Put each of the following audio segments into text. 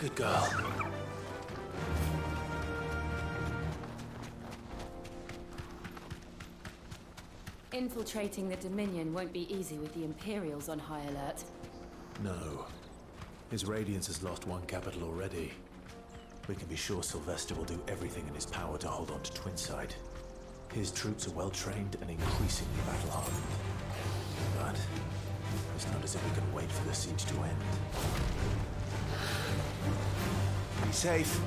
Good girl. Infiltrating the Dominion won't be easy with the Imperials on high alert. No. His Radiance has lost one capital already. We can be sure Sylvester will do everything in his power to hold on to Twinside. His troops are well-trained and increasingly battle-hardened. But it's not as if we can wait for the siege to end. Be safe.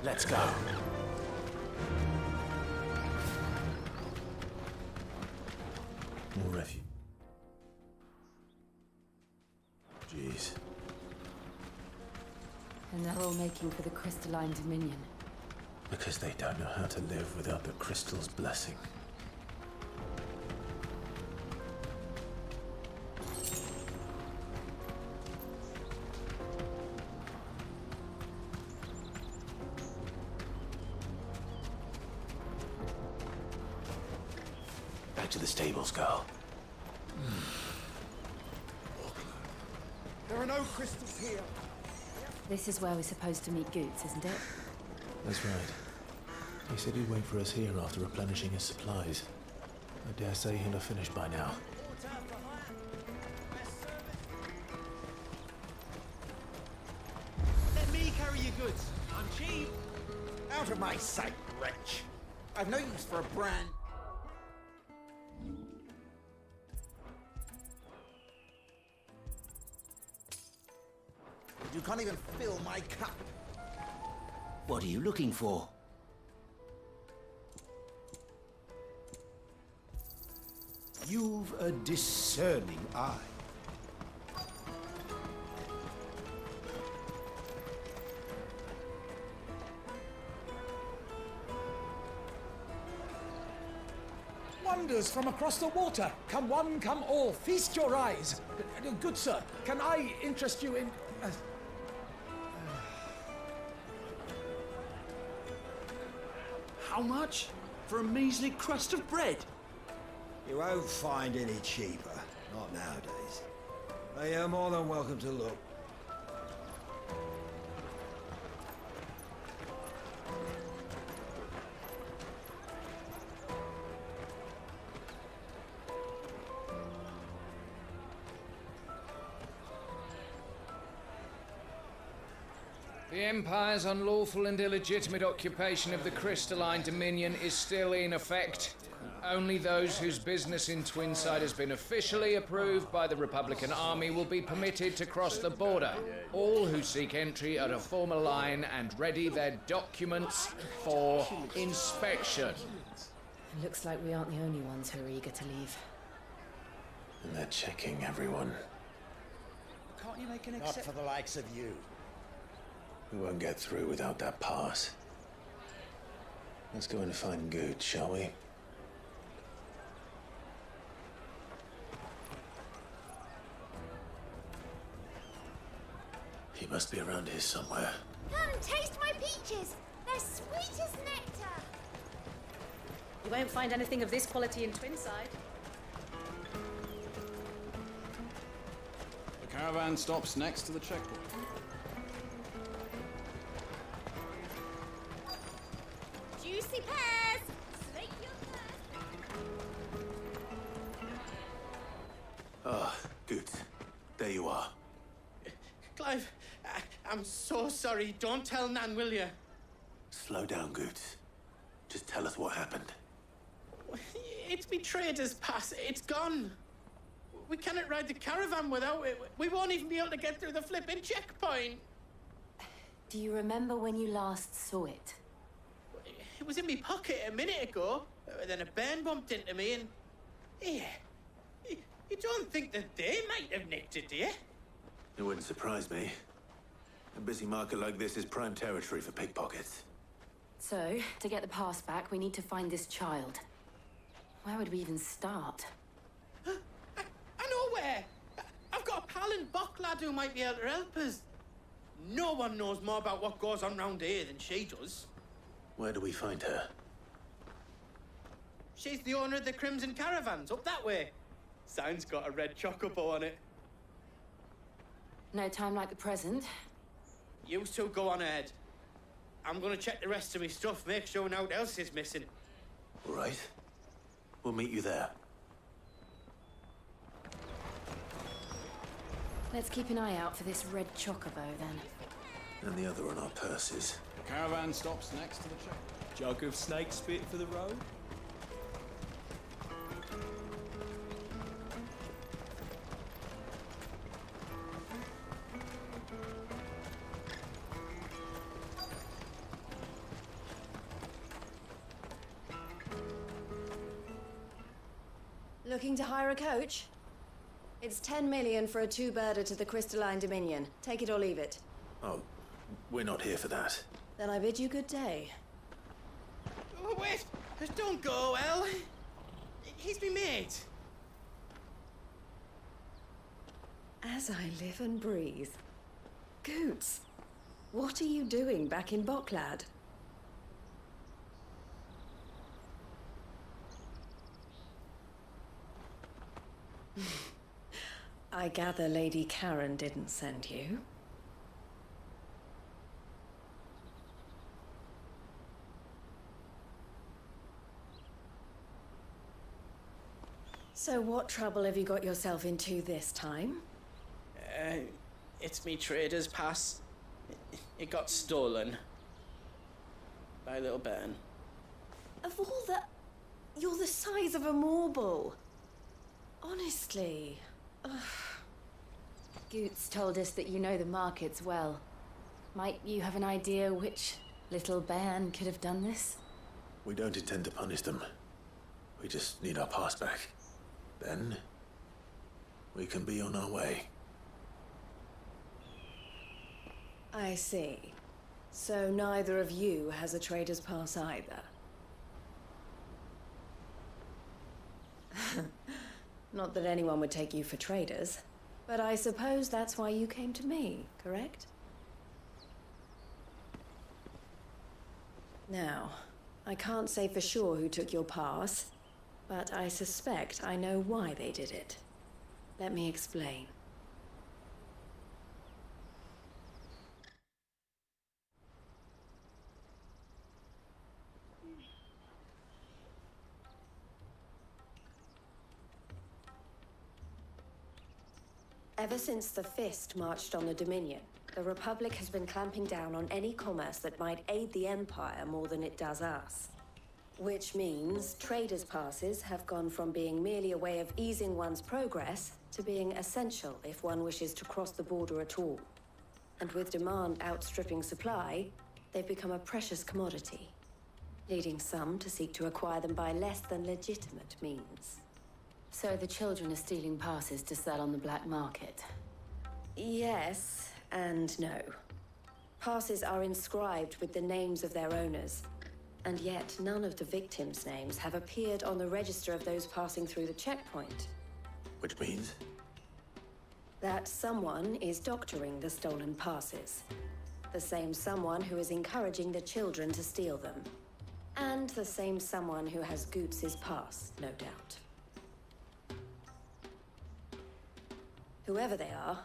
Let's go. More refuge. Jeez. And they're all making for the Crystalline Dominion. Because they don't know how to live without the crystal's blessing. Back to the stables, girl. There are no crystals here. This is where we're supposed to meet Goots, isn't it? That's right. He said he'd wait for us here after replenishing his supplies. I dare say he'll have finished by now. Let me carry your goods. I'm cheap. Out of my sight, wretch. I've no use for a brand. You can't even fill my cup. What are you looking for? You've a discerning eye. Wonders from across the water. Come one, come all. Feast your eyes. Good sir, can I interest you in... How much? For a measly crust of bread? You won't find any cheaper. Not nowadays. But you're more than welcome to look. The Empire's unlawful and illegitimate occupation of the Crystalline Dominion is still in effect. Only those whose business in Twinside has been officially approved by the Republican Army will be permitted to cross the border. All who seek entry are to form a line and ready their documents for inspection. It looks like we aren't the only ones who are eager to leave. And they're checking everyone. Can't you make an Not for the likes of you. We won't get through without that pass. Let's go and find Good, shall we? Must be around here somewhere. Come, taste my peaches. They're sweet as nectar. You won't find anything of this quality in Twinside. The caravan stops next to the checkpoint. Juicy pears. Slate your thirst. Ah, good. There you are. Clive, I'm so sorry. Don't tell Nan, will you? Slow down, Goots. Just tell us what happened. It's betrayed us, Pass. It's gone. We cannot ride the caravan without it. We won't even be able to get through the flipping checkpoint. Do you remember when you last saw it? It was in my pocket a minute ago. Then a bairn bumped into me and... Yeah. You don't think that they might have nicked it, do you? It wouldn't surprise me. A busy market like this is prime territory for pickpockets. So, to get the pass back, we need to find this child. Where would we even start? I know where. I've got a pal in Bock lad who might be able to help us. No one knows more about what goes on round here than she does. Where do we find her? She's the owner of the Crimson Caravans, up that way. Sign's got a red chocobo on it. No time like the present. You two go on ahead. I'm gonna check the rest of my stuff, make sure no one else is missing. All right. We'll meet you there. Let's keep an eye out for this red chocobo, then. And the other on our purses. The caravan stops next to the checkpoint. Jug of snake spit for the road? Looking to hire a coach? It's 10 million for a two-birder to the Crystalline Dominion. Take it or leave it. Oh, we're not here for that. Then I bid you good day. Oh, wait! Don't go, El! He's me mate. As I live and breathe. Goots, what are you doing back in Bocklad? I gather Lady Karen didn't send you. So what trouble have you got yourself into this time? It's me trader's pass. It got stolen. By a little bairn. Of all the... You're the size of a marble. Honestly. Ugh. Goots told us that you know the markets well. Might you have an idea which little bairn could have done this? We don't intend to punish them. We just need our pass back. Then, we can be on our way. I see. So neither of you has a trader's pass either. Not that anyone would take you for traders, but I suppose that's why you came to me, correct? Now, I can't say for sure who took your pass, but I suspect I know why they did it. Let me explain. Ever since the Fist marched on the Dominion, the Republic has been clamping down on any commerce that might aid the Empire more than it does us. Which means traders' passes have gone from being merely a way of easing one's progress to being essential if one wishes to cross the border at all. And with demand outstripping supply, they've become a precious commodity, leading some to seek to acquire them by less than legitimate means. So the children are stealing passes to sell on the black market? Yes and no. Passes are inscribed with the names of their owners, and yet none of the victims' names have appeared on the register of those passing through the checkpoint. Which means? That someone is doctoring the stolen passes. The same someone who is encouraging the children to steal them. And the same someone who has Goots' pass, no doubt. Whoever they are,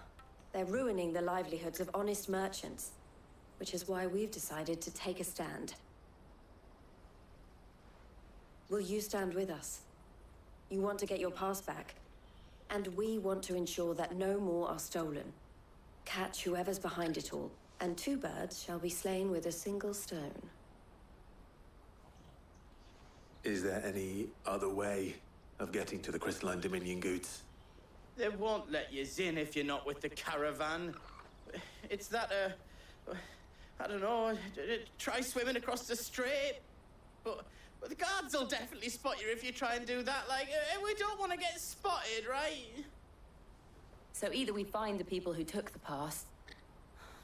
they're ruining the livelihoods of honest merchants, which is why we've decided to take a stand. Will you stand with us? You want to get your pass back, and we want to ensure that no more are stolen. Catch whoever's behind it all, and 2 birds shall be slain with a single stone. Is there any other way of getting to the Crystalline Dominion, Goots? They won't let you in if you're not with the caravan. It's that, I don't know, try swimming across the strait. But the guards will definitely spot you if you try and do that. Like, we don't want to get spotted, right? So either we find the people who took the pass,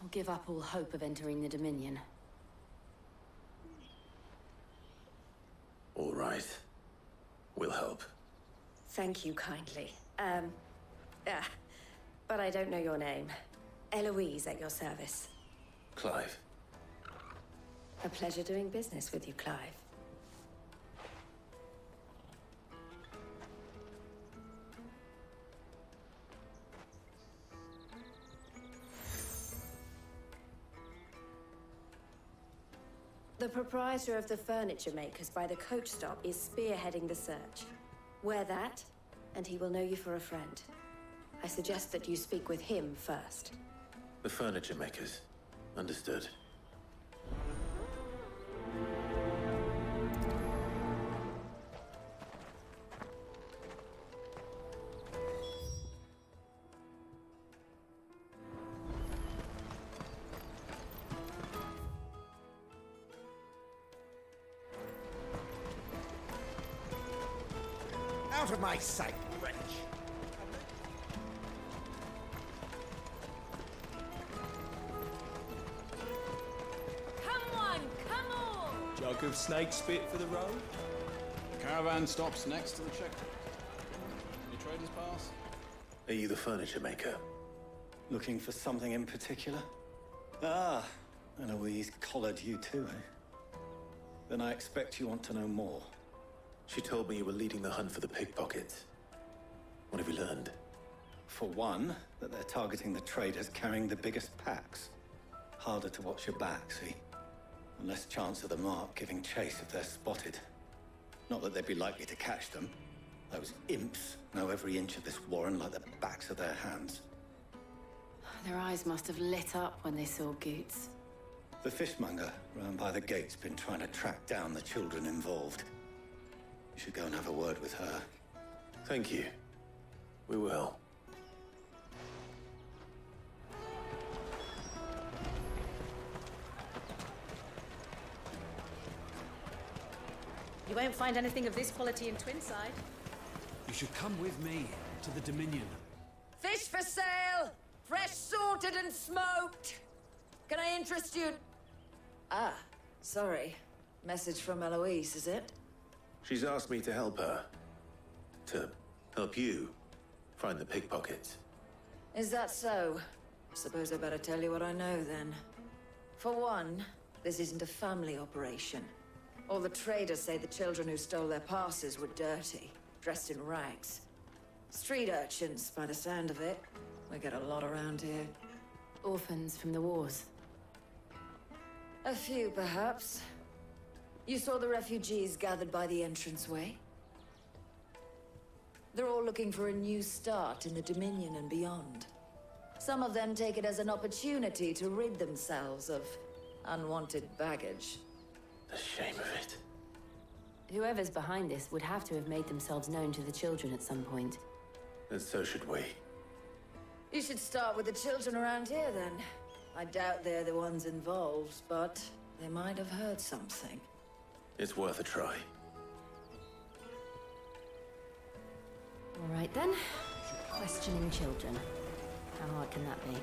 or give up all hope of entering the Dominion. All right. We'll help. Thank you kindly. But I don't know your name. Eloise at your service. Clive. A pleasure doing business with you, Clive. The proprietor of the furniture makers by the coach stop is spearheading the search. Wear that, and he will know you for a friend. I suggest that you speak with him first. The furniture makers. Understood. Out of my sight, wretch! Come on, come on! Jug of snake spit for the road? Caravan stops next to the checkpoint. Any trader's pass? Are you the furniture maker? Looking for something in particular? Ah, Eloise collared you too, eh? Then I expect you want to know more. She told me you were leading the hunt for the pickpockets. What have you learned? For one, that they're targeting the traders carrying the biggest packs. Harder to watch your back, see? And less chance of the mark giving chase if they're spotted. Not that they'd be likely to catch them. Those imps know every inch of this warren like the backs of their hands. Their eyes must have lit up when they saw Goots. The fishmonger round by the gate's been trying to track down the children involved. You should go and have a word with her. Thank you. We will. You won't find anything of this quality in Twinside. You should come with me to the Dominion. Fish for sale! Fresh sorted and smoked! Can I interest you? Ah, sorry. Message from Eloise, is it? She's asked me to help her. To help you find the pickpockets. Is that so? Suppose I better tell you what I know then. For one, this isn't a family operation. All the traders say the children who stole their passes were dirty, dressed in rags. Street urchins, by the sound of it. We get a lot around here. Orphans from the wars. A few, perhaps. You saw the refugees gathered by the entranceway? They're all looking for a new start in the Dominion and beyond. Some of them take it as an opportunity to rid themselves of unwanted baggage. The shame of it. Whoever's behind this would have to have made themselves known to the children at some point. And so should we. You should start with the children around here, then. I doubt they're the ones involved, but they might have heard something. It's worth a try. All right, then. Questioning children. How hard can that be? You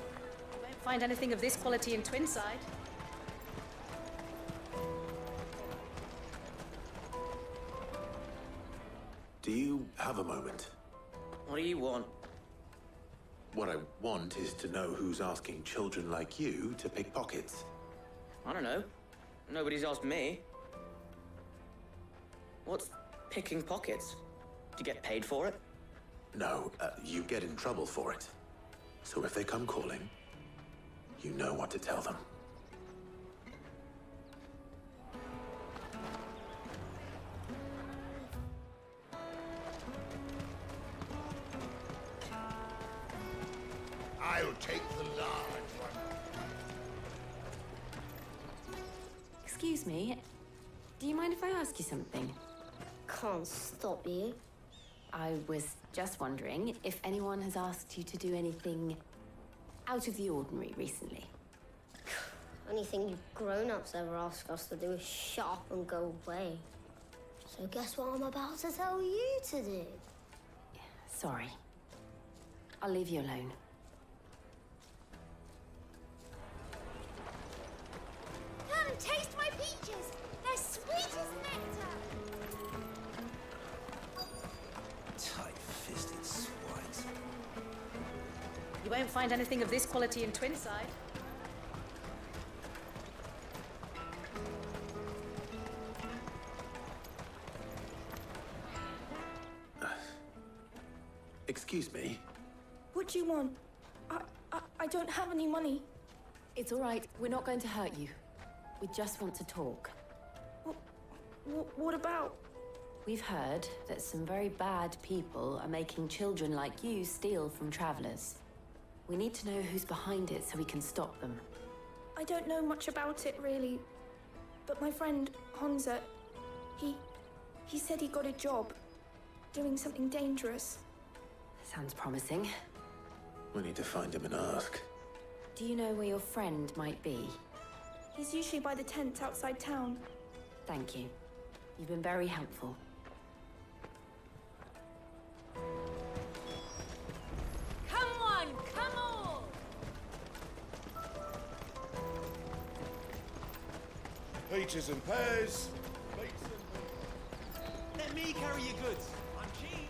won't find anything of this quality in Twinside. Do you have a moment? What do you want? What I want is to know who's asking children like you to pick pockets. I don't know. Nobody's asked me. What's picking pockets? Do you get paid for it? No, you get in trouble for it. So if they come calling, you know what to tell them. I'll take the large one. Excuse me, do you mind if I ask you something? Can't stop you. I was just wondering if anyone has asked you to do anything out of the ordinary recently. Anything you grown-ups ever ask us to do is shut up and go away. So guess what I'm about to tell you to do? Sorry. I'll leave you alone. Come taste my peaches! They're sweet as nectar! Tight-fisted swines. You won't find anything of this quality in Twinside. Excuse me? What do you want? I don't have any money. It's all right. We're not going to hurt you. We just want to talk. What about? We've heard that some very bad people are making children like you steal from travelers. We need to know who's behind it so we can stop them. I don't know much about it, really. But my friend, Honza, he said he got a job doing something dangerous. Sounds promising. We need to find him and ask. Do you know where your friend might be? He's usually by the tents outside town. Thank you. You've been very helpful. Come on, come on! Peaches and pears. Let me carry your goods. I'm cheap.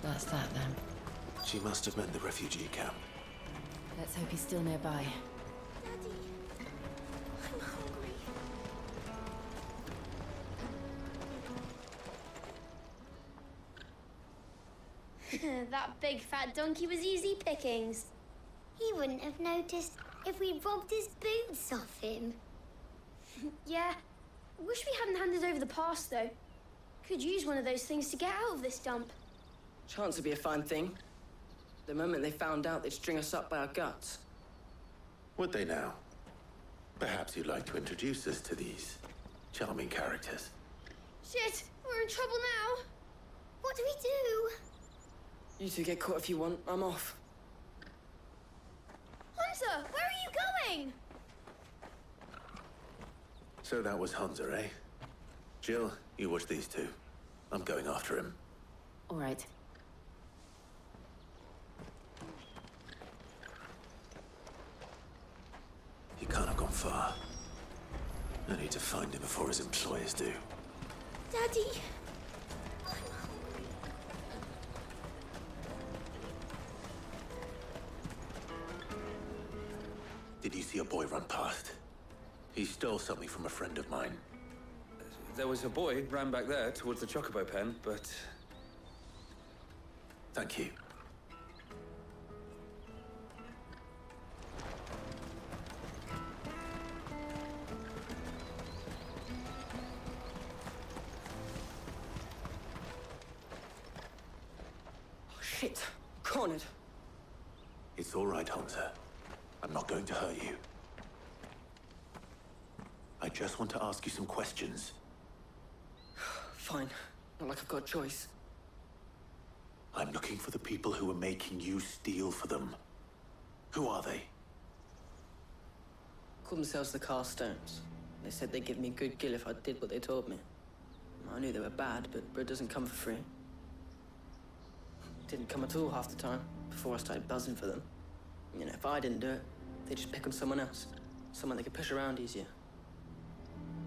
That's that then. She must have meant the refugee camp. Let's hope he's still nearby. Daddy, I'm hungry. That big fat donkey was easy pickings. He wouldn't have noticed if we robbed his boots off him. Yeah, wish we hadn't handed over the pass though. Could use one of those things to get out of this dump. Chance would be a fine thing. The moment they found out, they'd string us up by our guts. Would they now? Perhaps you'd like to introduce us to these charming characters. Shit, we're in trouble now. What do we do? You two get caught if you want. I'm off. Hunter, where are you going? So that was Hunter, eh? Jill, you watch these two. I'm going after him. All right. He can't have gone far. I need to find him before his employers do. Daddy. Did you see a boy run past? He stole something from a friend of mine. There was a boy ran back there towards the chocobo pen, but... Thank you. Oh, shit. Cornered. It's all right, Hunter. I'm not going to hurt you. I just want to ask you some questions. Fine. Not like I've got a choice. I'm looking for the people who are making you steal for them. Who are they? Called themselves the Carstones. They said they'd give me good gill if I did what they told me. I knew they were bad, but bread doesn't come for free. Didn't come at all half the time, before I started buzzing for them. You know, if I didn't do it, they'd just pick on someone else. Someone they could push around easier.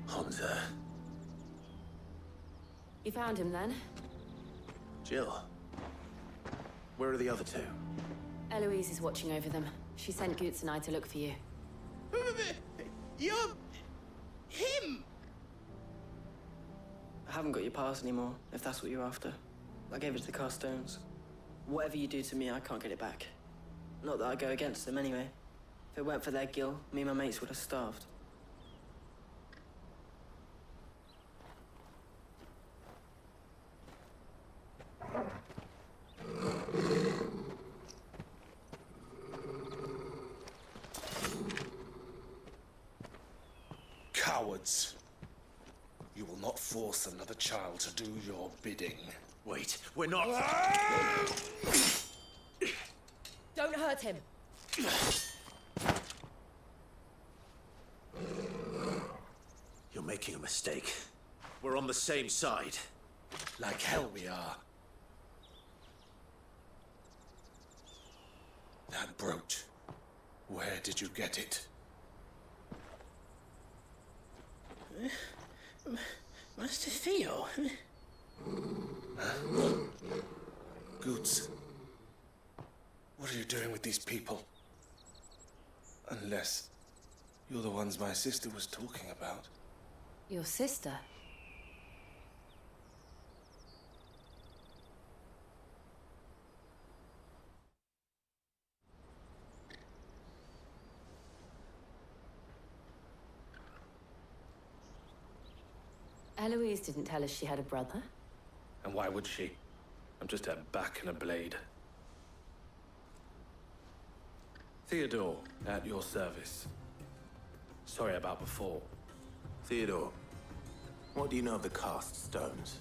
Hunter. You found him then? Jill, where are the other two? Eloise is watching over them. She sent Goots and I to look for you. You're... him! I haven't got your pass anymore, if that's what you're after. I gave it to the Carstones. Whatever you do to me, I can't get it back. Not that I go against them anyway. If it weren't for their guild, me and my mates would have starved. Cowards. You will not force another child to do your bidding. Wait, we're not... Don't hurt him. You're making a mistake. We're on the same side. Like hell we are. That brooch. Where did you get it? Master Theo? Goots. What are you doing with these people? Unless you're the ones my sister was talking about. Your sister? Eloise didn't tell us she had a brother. And why would she? I'm just her back and a blade. Theodore, at your service. Sorry about before. Theodore, what do you know of the cast stones?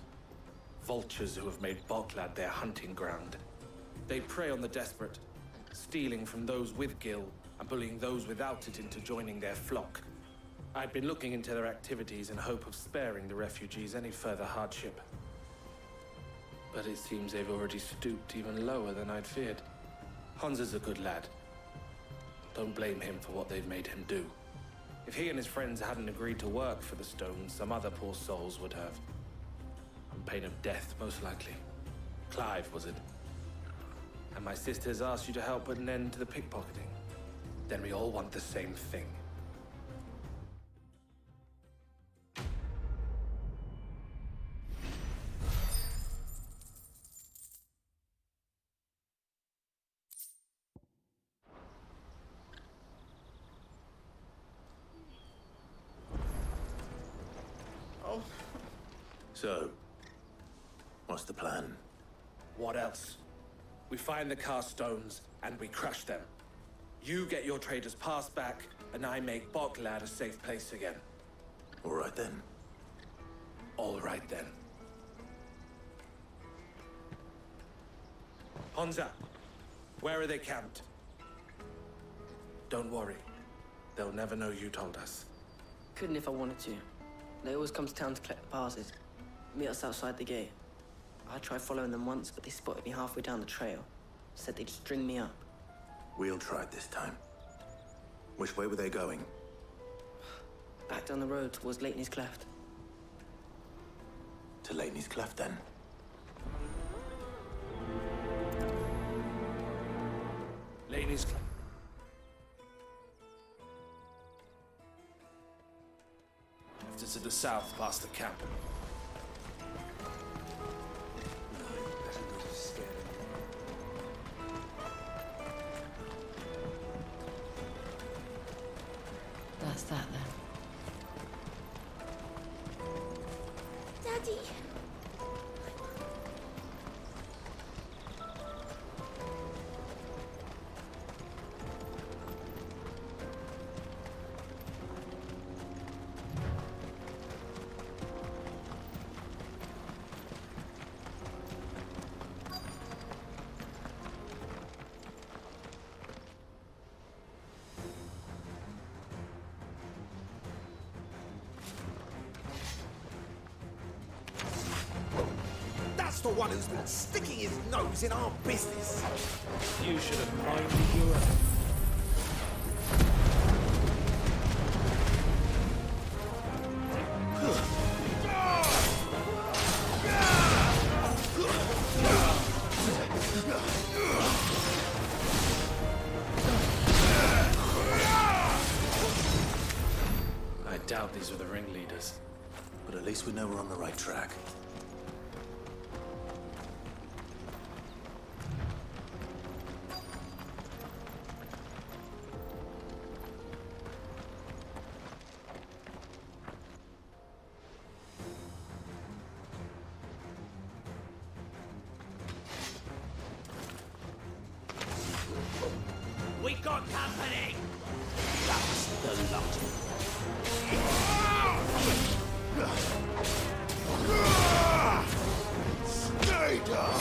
Vultures who have made Boklad their hunting ground. They prey on the desperate, stealing from those with gil and bullying those without it into joining their flock. I'd been looking into their activities in hope of sparing the refugees any further hardship. But it seems they've already stooped even lower than I'd feared. Hans is a good lad. Don't blame him for what they've made him do. If he and his friends hadn't agreed to work for the stones, some other poor souls would have. On pain of death, most likely. Clive, was it? And my sisters asked you to help put an end to the pickpocketing. Then we all want the same thing. So, what's the plan? What else? We find the cast stones and we crush them. You get your trader's pass back, and I make Boklad a safe place again. All right then. All right then. Honza, where are they camped? Don't worry. They'll never know you told us. Couldn't if I wanted to. They always come to town to collect the passes. Meet us outside the gate. I tried following them once, but they spotted me halfway down the trail. Said they'd string me up. We'll try it this time. Which way were they going? Back down the road towards Leighton's Cleft. To Leighton's Cleft, then? Leighton's Cleft. Left it to the south, past the camp. That's that then. Daddy. That's the one who's been sticking his nose in our business. You should have minded your own. doubt these were the ringleaders. But at least we know we're on the right track. We got company! That's the lot. Stay down!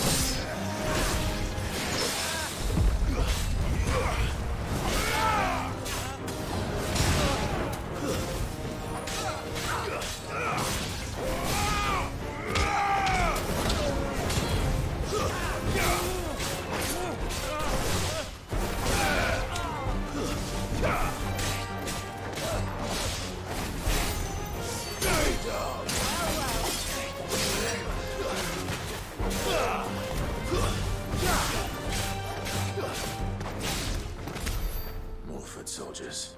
More foot soldiers.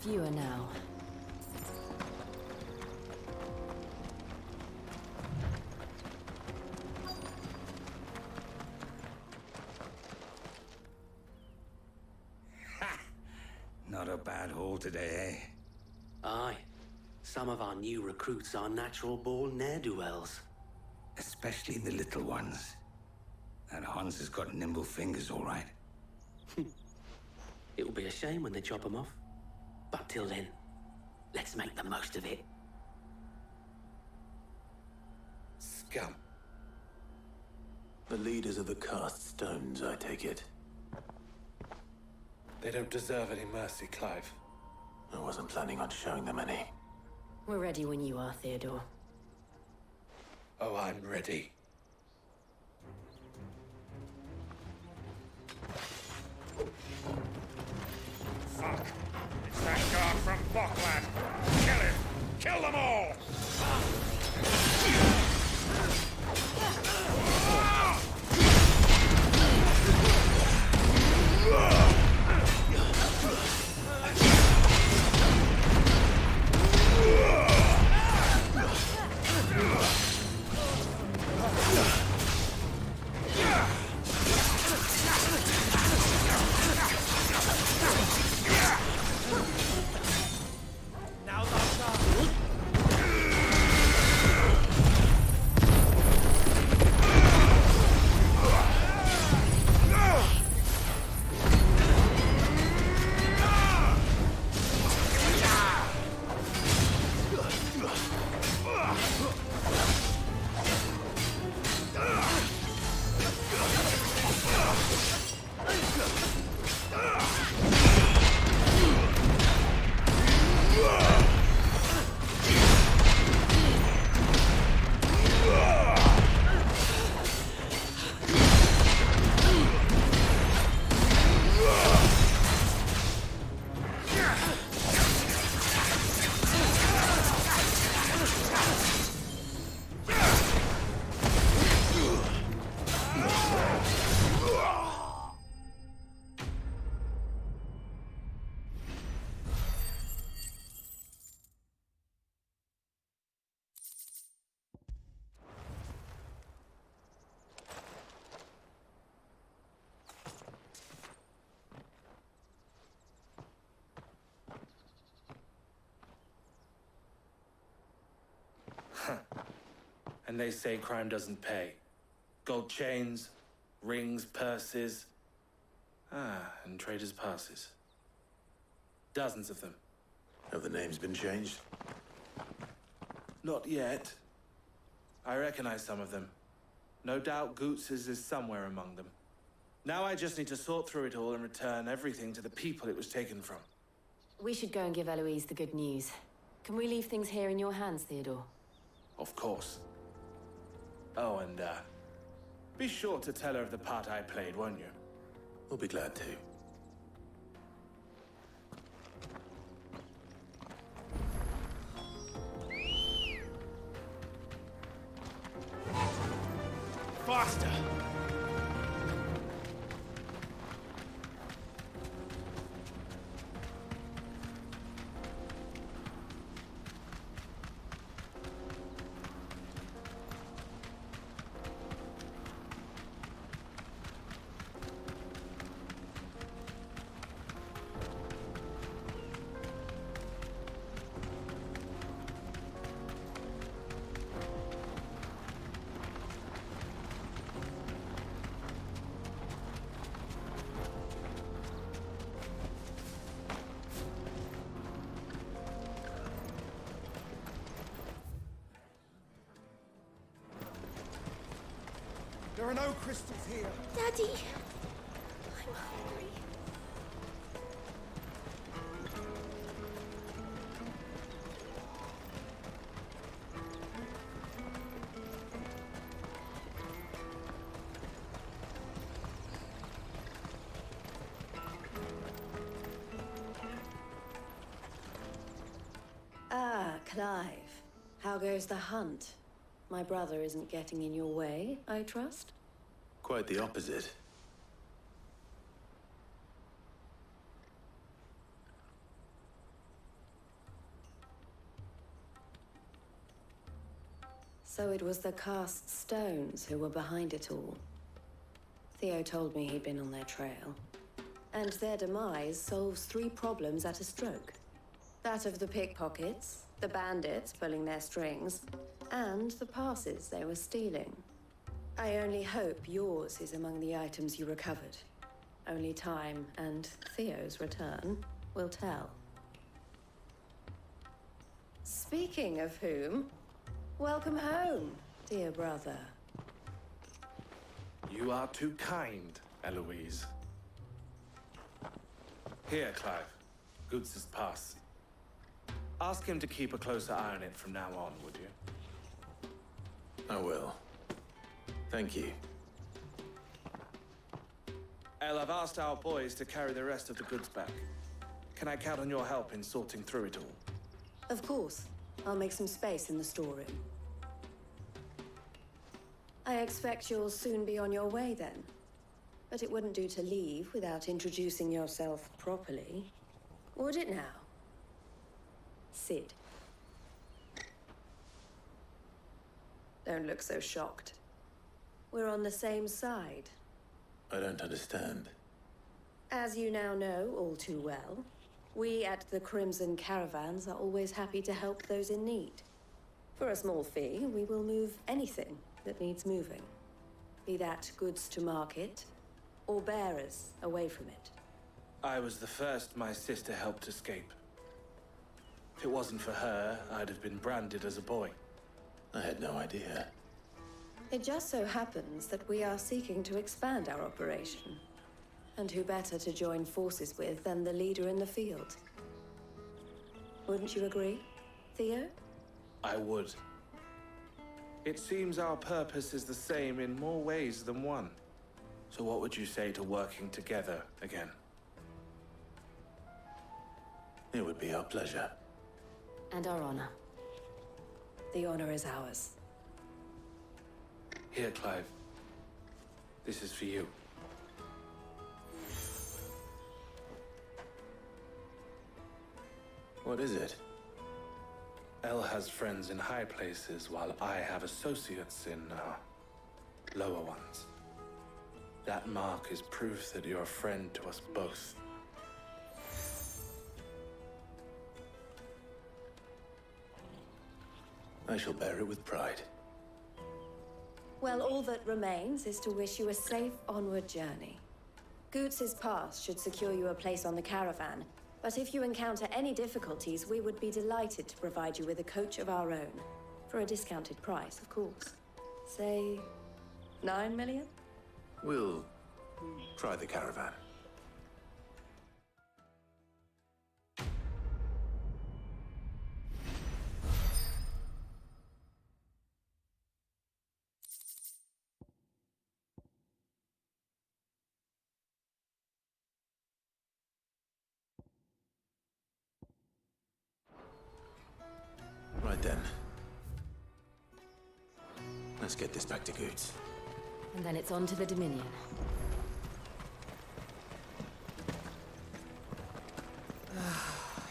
Fewer now. Not a bad haul today, eh? Aye. Some of our new recruits are natural-born ne'er-do-wells. Especially the little ones. That Hans has got nimble fingers, all right. It will be a shame when they chop them off. But till then, let's make the most of it. Scum. The leaders of the cast stones, I take it. They don't deserve any mercy, Clive. I wasn't planning on showing them any. We're ready when you are, Theodore. Oh, I'm ready. Fuck! It's that guard from Bocklad! Kill him! Kill them all! Now's our chance. And they say crime doesn't pay. Gold chains, rings, purses. And traders' passes. Dozens of them. Have the names been changed? Not yet. I recognize some of them. No doubt Goots's is somewhere among them. Now I just need to sort through it all and return everything to the people it was taken from. We should go and give Eloise the good news. Can we leave things here in your hands, Theodore? Of course. Oh, and, be sure to tell her of the part I played, won't you? We'll be glad to. Faster! There are no crystals here. Daddy! I'm hungry. Ah, Clive. How goes the hunt? My brother isn't getting in your way, I trust? Quite the opposite. So it was the cast stones who were behind it all. Theo told me he'd been on their trail. And their demise solves 3 problems at a stroke. That of the pickpockets, the bandits pulling their strings, and the passes they were stealing. I only hope yours is among the items you recovered. Only time and Theo's return will tell. Speaking of whom, welcome home, dear brother. You are too kind, Eloise. Here, Clive. Goods' pass. Ask him to keep a closer eye on it from now on, would you? I will. Thank you. El, I've asked our boys to carry the rest of the goods back. Can I count on your help in sorting through it all? Of course. I'll make some space in the storeroom. I expect you'll soon be on your way then. But it wouldn't do to leave without introducing yourself properly. Would it now? Sid. Don't look so shocked. We're on the same side. I don't understand. As you now know all too well, we at the Crimson Caravans are always happy to help those in need. For a small fee, we will move anything that needs moving. Be that goods to market, or bearers away from it. I was the first my sister helped escape. If it wasn't for her, I'd have been branded as a boy. I had no idea. It just so happens that we are seeking to expand our operation. And who better to join forces with than the leader in the field? Wouldn't you agree, Theo? I would. It seems our purpose is the same in more ways than one. So what would you say to working together again? It would be our pleasure. And our honor. The honor is ours. Here, Clive. This is for you. What is it? El has friends in high places, while I have associates in, lower ones. That mark is proof that you're a friend to us both. I shall bear it with pride. Well, all that remains is to wish you a safe onward journey. Goots' pass should secure you a place on the caravan, but if you encounter any difficulties, we would be delighted to provide you with a coach of our own. For a discounted price, of course. Say, 9 million? We'll try the caravan. Right then. Let's get this back to Goots. And then it's on to the Dominion.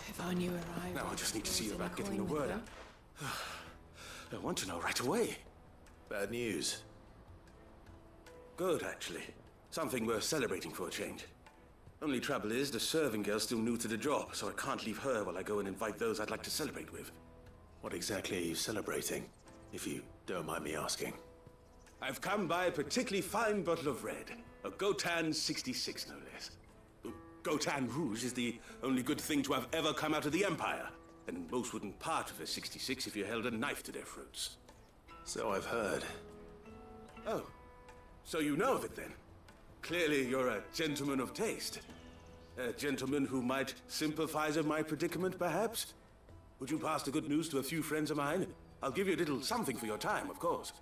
If I knew where I Now I just need to see was in about a getting the coin word with out. I want to know right away. Bad news. Good, actually. Something worth celebrating for a change. Only trouble is, the serving girl's still new to the job, so I can't leave her while I go and invite those I'd like to celebrate with. What exactly are you celebrating, if you don't mind me asking? I've come by a particularly fine bottle of red. A Gotan 66, no less. Gotan Rouge is the only good thing to have ever come out of the Empire. And most wouldn't part of a 66 if you held a knife to their throats. So I've heard. Oh. So you know of it then? Clearly you're a gentleman of taste. A gentleman who might sympathize with my predicament, perhaps? Would you pass the good news to a few friends of mine? I'll give you a little something for your time, of course.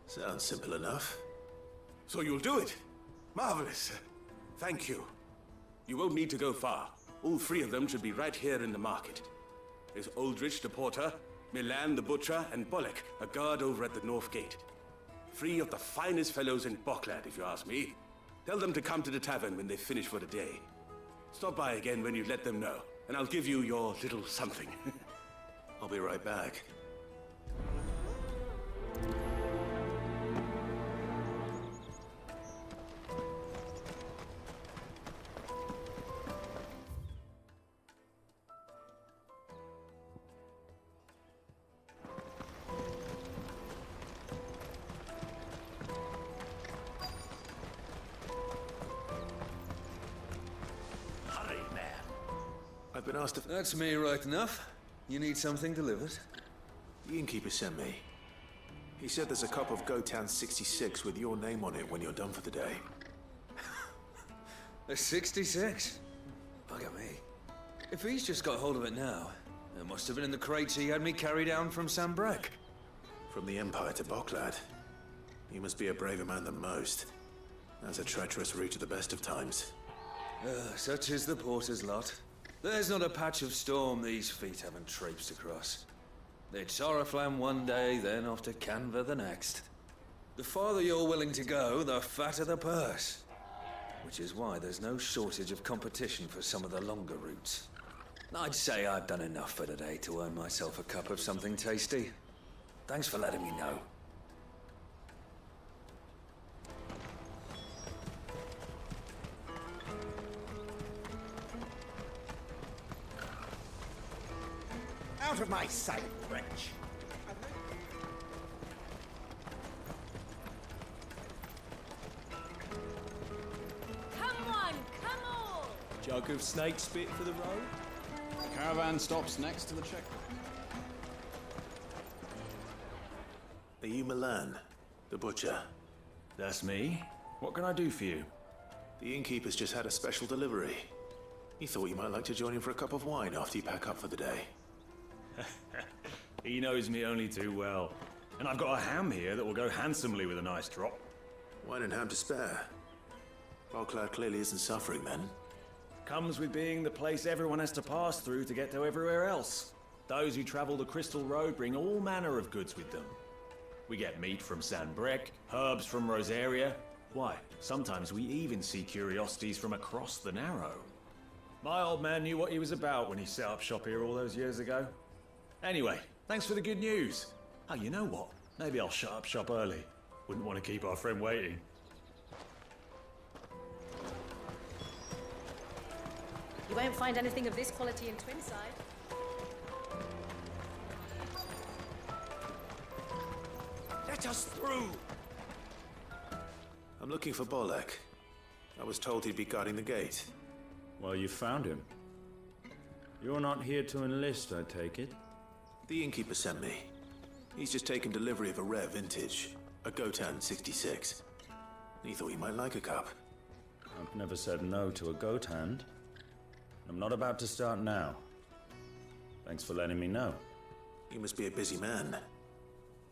Sounds simple enough. So you'll do it? Marvelous. Thank you. You won't need to go far. All three of them should be right here in the market. There's Aldrich the porter, Milan the butcher, and Bollock, a guard over at the north gate. Three of the finest fellows in Bocklad, if you ask me. Tell them to come to the tavern when they finish for the day. Stop by again when you let them know, and I'll give you your little something. I'll be right back. I've been asked if... That's me right enough. You need something delivered? The innkeeper sent me. He said there's a cup of Gotan 66 with your name on it when you're done for the day. A 66? Bugger me. If he's just got hold of it now, it must have been in the crates he had me carry down from Sambrek. From the Empire to Bocklad. You must be a braver man than most. That's a treacherous route at the best of times. Such is the porter's lot. There's not a patch of storm these feet haven't traipsed across. It's Oriflamme one day, then off to Canva the next. The farther you're willing to go, the fatter the purse. Which is why there's no shortage of competition for some of the longer routes. I'd say I've done enough for today to earn myself a cup of something tasty. Thanks for letting me know. Out of my sight, wretch! Come on, come on! Jug of snake spit for the road? The caravan stops next to the checkpoint. Are you Milan, the butcher? That's me. What can I do for you? The innkeeper's just had a special delivery. He thought you might like to join him for a cup of wine after you pack up for the day. He knows me only too well. And I've got a ham here that will go handsomely with a nice drop. Wine and ham to spare. Bocklad clearly isn't suffering then. Comes with being the place everyone has to pass through to get to everywhere else. Those who travel the Crystal Road bring all manner of goods with them. We get meat from Sanbrek, herbs from Rosaria. Why, sometimes we even see curiosities from across the Narrow. My old man knew what he was about when he set up shop here all those years ago. Anyway, thanks for the good news. Oh, you know what? Maybe I'll shut up shop early. Wouldn't want to keep our friend waiting. You won't find anything of this quality in Twinside. Let us through! I'm looking for Bollock. I was told he'd be guarding the gate. Well, you found him. You're not here to enlist, I take it? The innkeeper sent me. He's just taken delivery of a rare vintage, a Gotan 66. He thought you might like a cup. I've never said no to a goat hand. I'm not about to start now. Thanks for letting me know. You must be a busy man.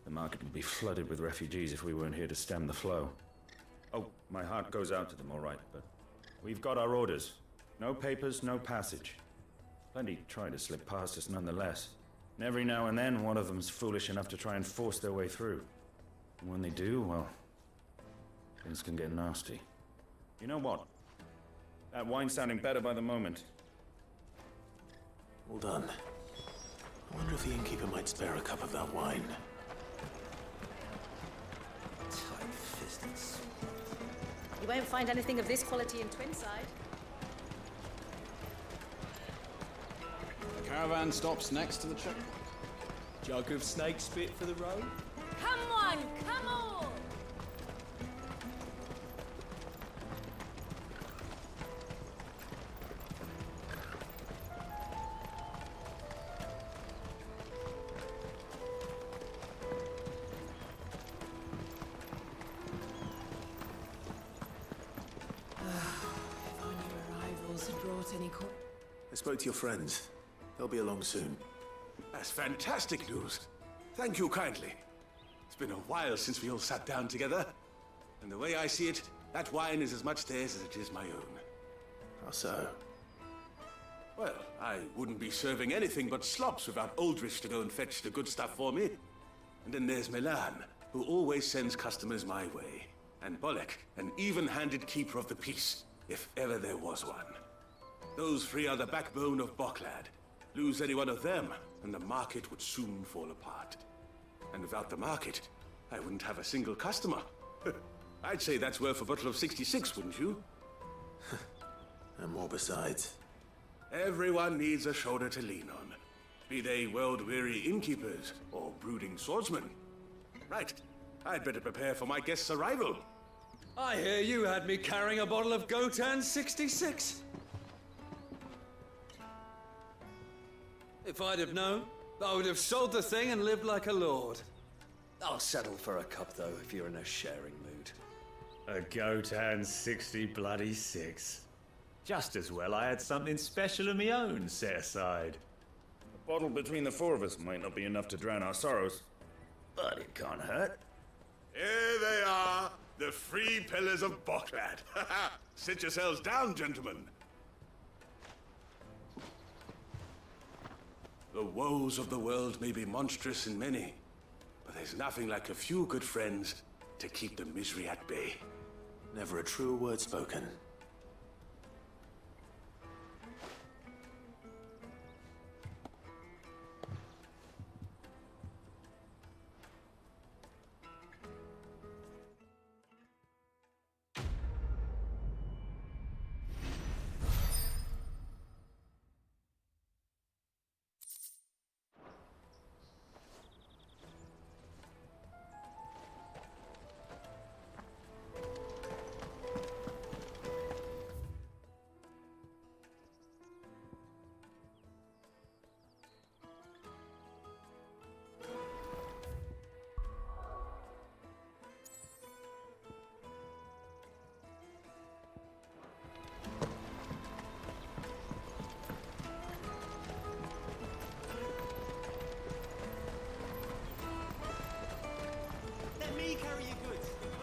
The market would be flooded with refugees if we weren't here to stem the flow. Oh, my heart goes out to them, all right, but we've got our orders. No papers, no passage. Plenty try to slip past us nonetheless. And every now and then, one of them's foolish enough to try and force their way through. And when they do, well, things can get nasty. You know what? That wine's sounding better by the moment. Well done. I wonder if the innkeeper might spare a cup of that wine. Tight-fisted. You won't find anything of this quality in Twinside. The caravan stops next to the checkpoint. Jug of snake spit for the road? Come on, come on! House had brought any I spoke to your friends. They'll be along soon. That's fantastic news. Thank you kindly. It's been a while since we all sat down together. And the way I see it, that wine is as much theirs as it is my own. How so? Well, I wouldn't be serving anything but slops without Aldrich to go and fetch the good stuff for me. And then there's Milan, who always sends customers my way. And Bolek, an even-handed keeper of the peace, if ever there was one. Those three are the backbone of Boklad. Lose any one of them, and the market would soon fall apart. And without the market, I wouldn't have a single customer. I'd say that's worth a bottle of 66, wouldn't you? And more besides. Everyone needs a shoulder to lean on. Be they world-weary innkeepers or brooding swordsmen. Right, I'd better prepare for my guest's arrival. I hear you had me carrying a bottle of Gotan 66. If I'd have known, I would have sold the thing and lived like a lord. I'll settle for a cup, though, if you're in a sharing mood. A Gotan 60 bloody 6. Just as well I had something special of my own set aside. A bottle between the four of us might not be enough to drown our sorrows, but it can't hurt. Here they are, the three pillars of Boklad. Sit yourselves down, gentlemen. The woes of the world may be monstrous in many, but there's nothing like a few good friends to keep the misery at bay. Never a truer word spoken.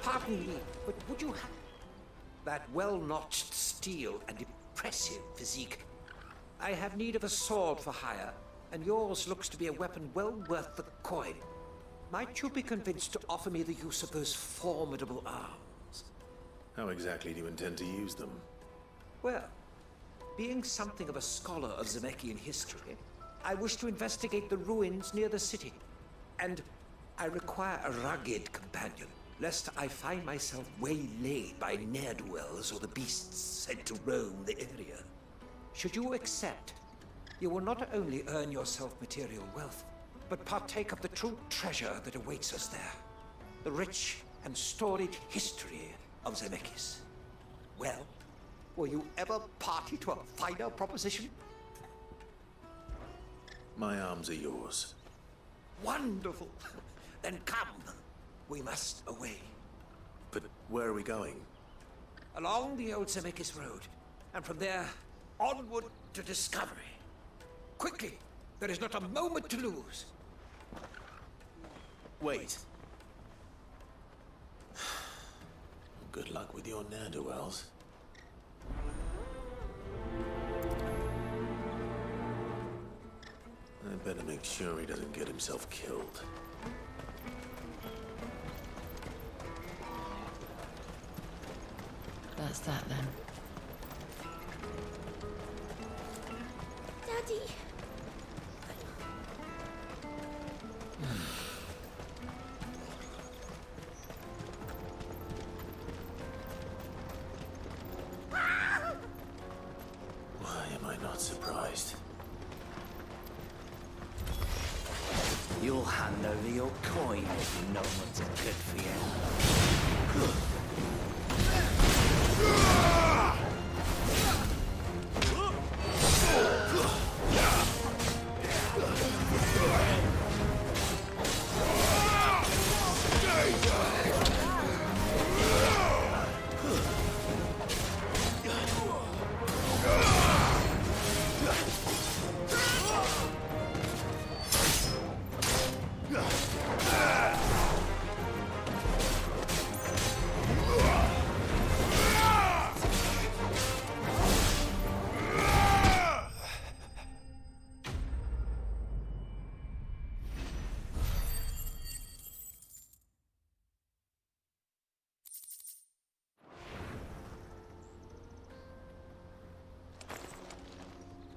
Pardon me, but would you have that well-notched steel and impressive physique? I have need of a sword for hire, and yours looks to be a weapon well worth the coin. Might you be convinced to offer me the use of those formidable arms? How exactly do you intend to use them? Well, being something of a scholar of Zemeckis history, I wish to investigate the ruins near the city, and I require a rugged companion, lest I find myself waylaid by ne'er-do-wells or the beasts sent to roam the area. Should you accept, you will not only earn yourself material wealth, but partake of the true treasure that awaits us there. The rich and storied history of Zemeckis. Well, were you ever party to a finer proposition? My arms are yours. Wonderful! Then come. We must away. But where are we going? Along the old Zemeckis Road, and from there, onward to discovery. Quickly! There is not a moment to lose. Wait. Good luck with your ne'er-do-wells. I better make sure he doesn't get himself killed. That's that then. Daddy. Why am I not surprised? You'll hand over your coin if you know what's good for you.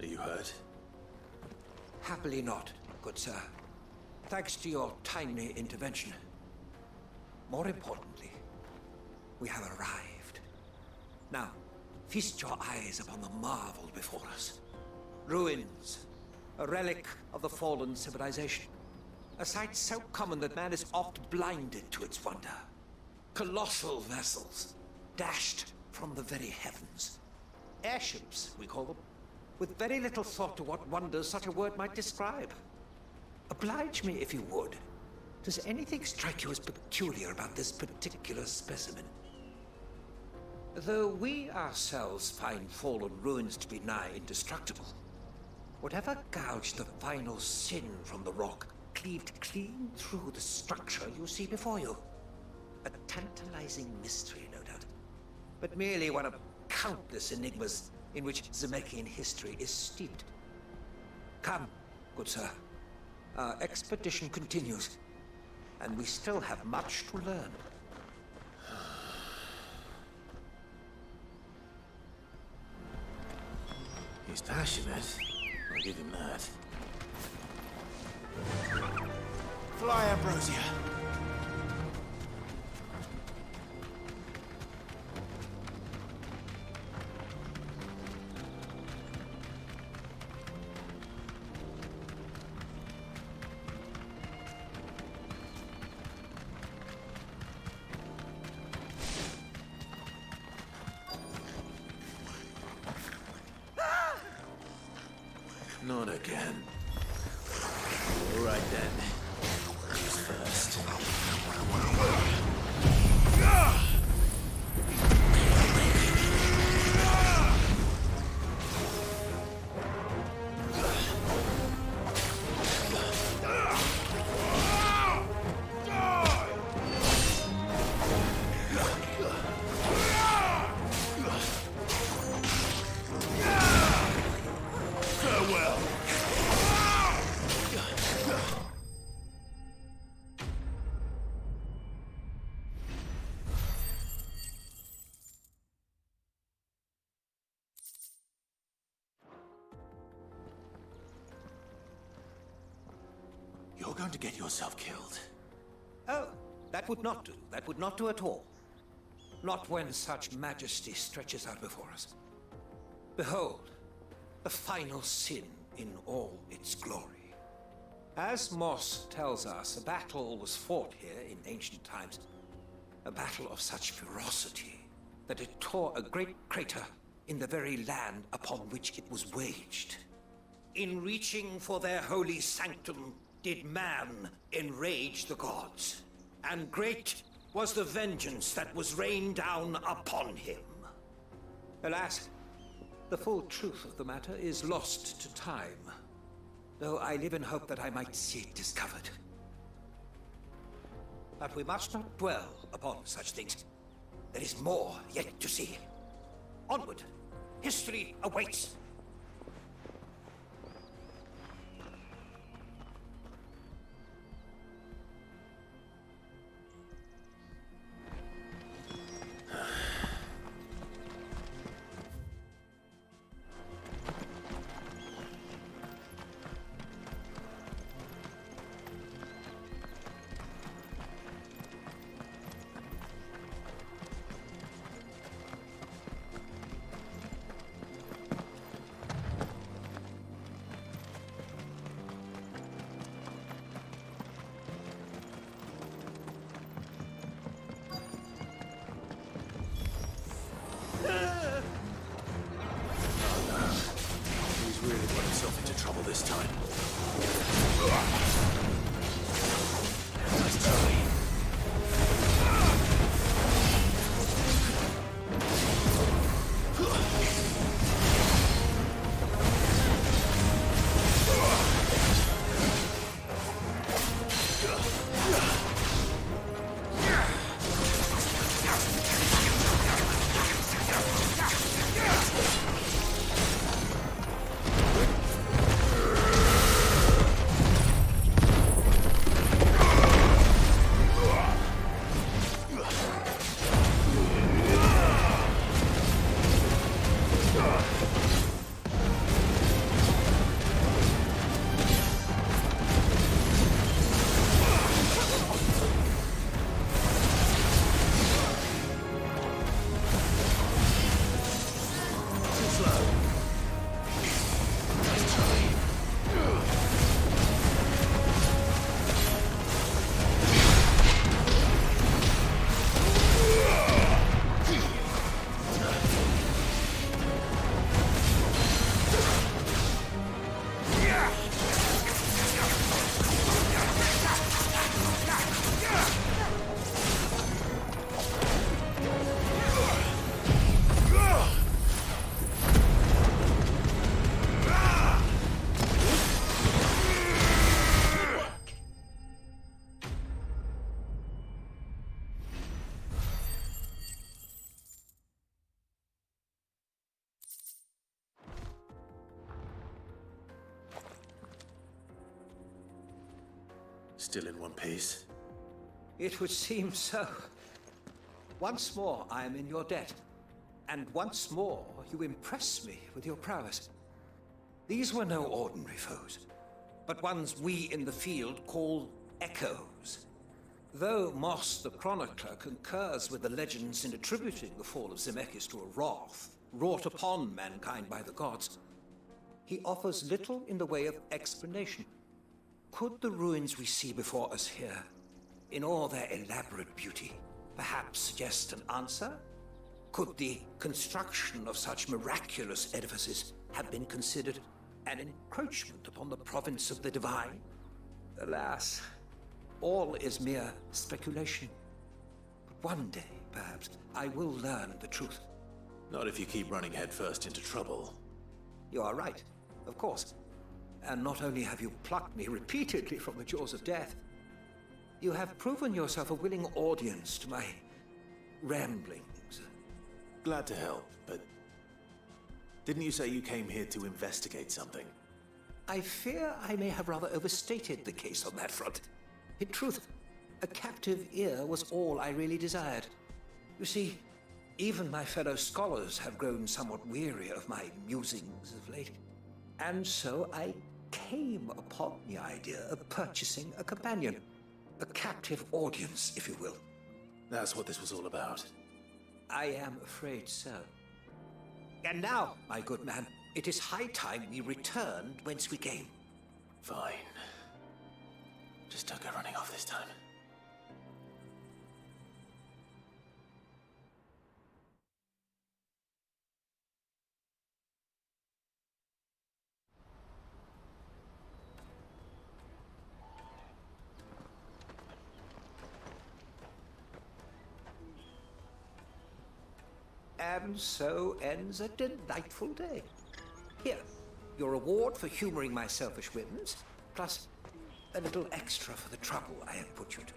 Are you hurt? Happily not, good sir. Thanks to your timely intervention. More importantly, we have arrived. Now, feast your eyes upon the marvel before us. Ruins, a relic of the fallen civilization. A sight so common that man is oft blinded to its wonder. Colossal vessels, dashed from the very heavens. Airships, we call them, with very little thought to what wonders such a word might describe. Oblige me if you would. Does anything strike you as peculiar about this particular specimen? Though we ourselves find fallen ruins to be nigh indestructible, whatever gouged the final sin from the rock cleaved clean through the structure you see before you. A tantalizing mystery, no doubt, but merely one of countless enigmas in which Zemeckis history is steeped. Come, good sir. Our expedition continues, and we still have much to learn. He's passionate. I'll give him that. Fly, Ambrosia. Not again. All right then. Who's first? You're going to get yourself killed. Oh, that would not do. That would not do at all. Not when such majesty stretches out before us. Behold, the final sin in all its glory. As Moss tells us, a battle was fought here in ancient times. A battle of such ferocity that it tore a great crater in the very land upon which it was waged. In reaching for their holy sanctum, did man enrage the gods, and great was the vengeance that was rained down upon him. Alas, the full truth of the matter is lost to time, though I live in hope that I might see it discovered. But we must not dwell upon such things. There is more yet to see. Onward! History awaits! He's really got himself into trouble this time. Nice try. Still in one piece? It would seem so. Once more, I am in your debt. And once more, you impress me with your prowess. These were no ordinary foes, but ones we in the field call echoes. Though Moss the Chronicler concurs with the legends in attributing the fall of Zemeckis to a wrath wrought upon mankind by the gods, he offers little in the way of explanation. Could the ruins we see before us here, in all their elaborate beauty, perhaps suggest an answer? Could the construction of such miraculous edifices have been considered an encroachment upon the province of the divine? Alas, all is mere speculation. But one day, perhaps, I will learn the truth. Not if you keep running headfirst into trouble. You are right, of course. And not only have you plucked me repeatedly from the jaws of death, you have proven yourself a willing audience to my ramblings. Glad to help, but didn't you say you came here to investigate something? I fear I may have rather overstated the case on that front. In truth, a captive ear was all I really desired. You see, even my fellow scholars have grown somewhat weary of my musings of late. And so I came upon the idea of purchasing a companion. A captive audience, if you will. That's what this was all about. I am afraid so. And now, my good man, it is high time we returned whence we came. Fine. Just don't go running off this time. And so ends a delightful day. Here, your reward for humoring my selfish whims, plus a little extra for the trouble I have put you to.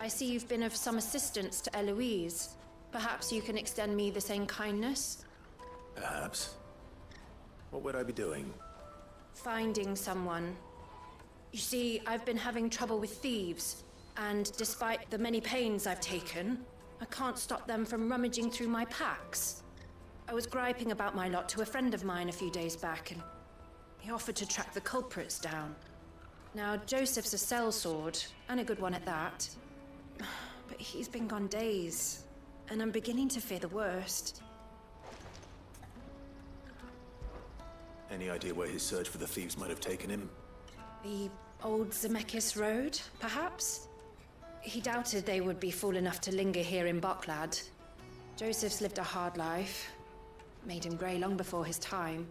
I see you've been of some assistance to Eloise. Perhaps you can extend me the same kindness? Perhaps. What would I be doing? Finding someone. You see, I've been having trouble with thieves, and despite the many pains I've taken, I can't stop them from rummaging through my packs. I was griping about my lot to a friend of mine a few days back, and he offered to track the culprits down. Now, Joseph's a sellsword, and a good one at that. But he's been gone days, and I'm beginning to fear the worst. Any idea where his search for the thieves might have taken him? The old Zemeckis Road, perhaps? He doubted they would be fool enough to linger here in Boklad. Joseph's lived a hard life. Made him grey long before his time.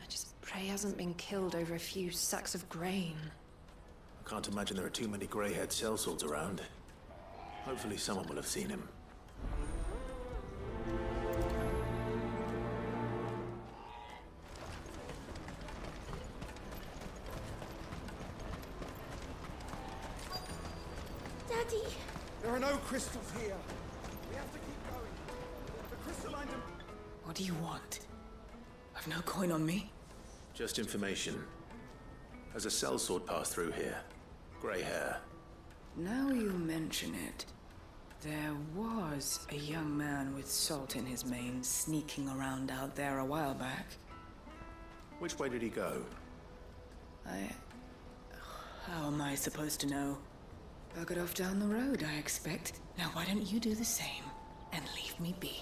I just pray he hasn't been killed over a few sacks of grain. I can't imagine there are too many grey-haired sellswords around. Hopefully someone will have seen him. Daddy! There are no crystals here. We have to keep going. The crystalline... What do you want? I've no coin on me. Just information. Has a sellsword passed through here? Grey hair. Now you mention it, there was a young man with salt in his mane sneaking around out there a while back. Which way did he go? How am I supposed to know? Buggered off down the road, I expect. Now why don't you do the same and leave me be?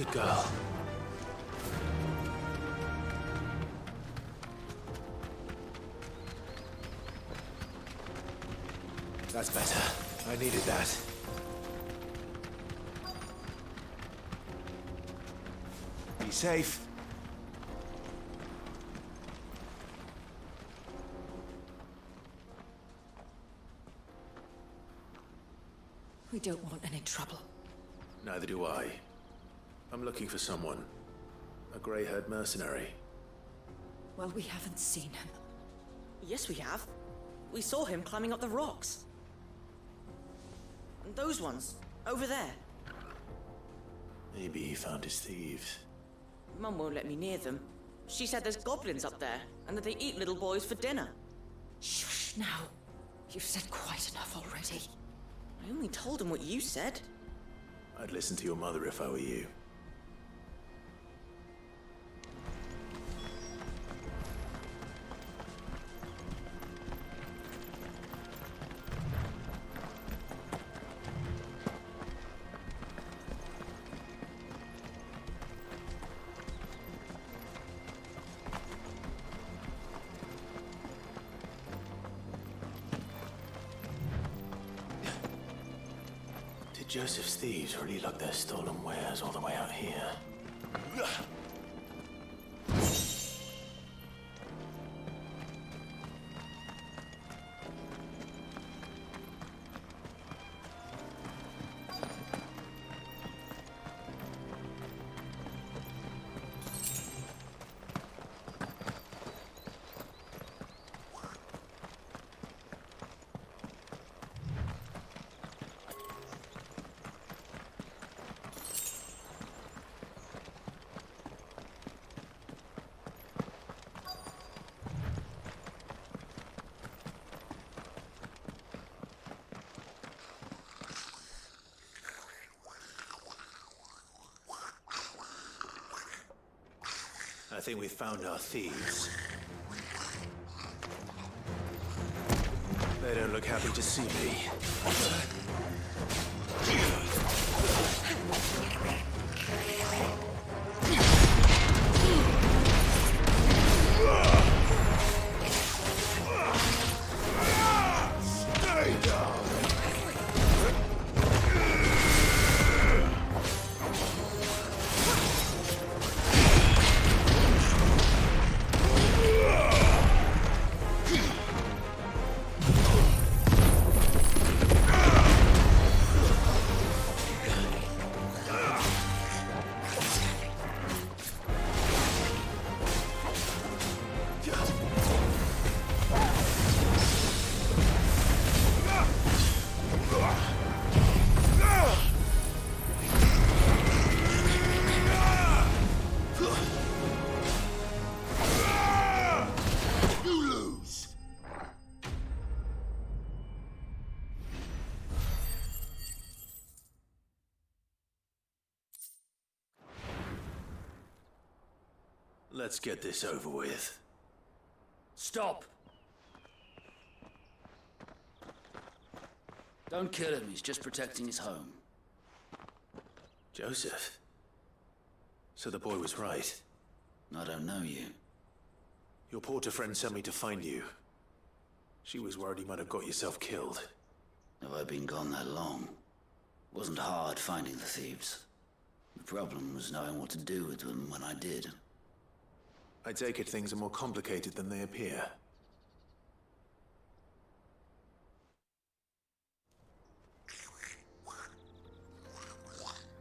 Good girl. That's better. I needed that. Be safe. We don't want any trouble. Neither do I. I'm looking for someone. A grey-haired mercenary. Well, we haven't seen him. Yes, we have. We saw him climbing up the rocks. And those ones, over there. Maybe he found his thieves. Mum won't let me near them. She said there's goblins up there, and that they eat little boys for dinner. Shush now. You've said quite enough already. I only told him what you said. I'd listen to your mother if I were you. Joseph's thieves really lug their stolen wares all the way out here. I think we've found our thieves. They don't look happy to see me. Stay down! Let's get this over with. Stop! Don't kill him, he's just protecting his home. Joseph? So the boy was right. I don't know you. Your porter friend sent me to find you. She was worried you might have got yourself killed. Have I been gone that long? It wasn't hard finding the thieves. The problem was knowing what to do with them when I did. I take it things are more complicated than they appear.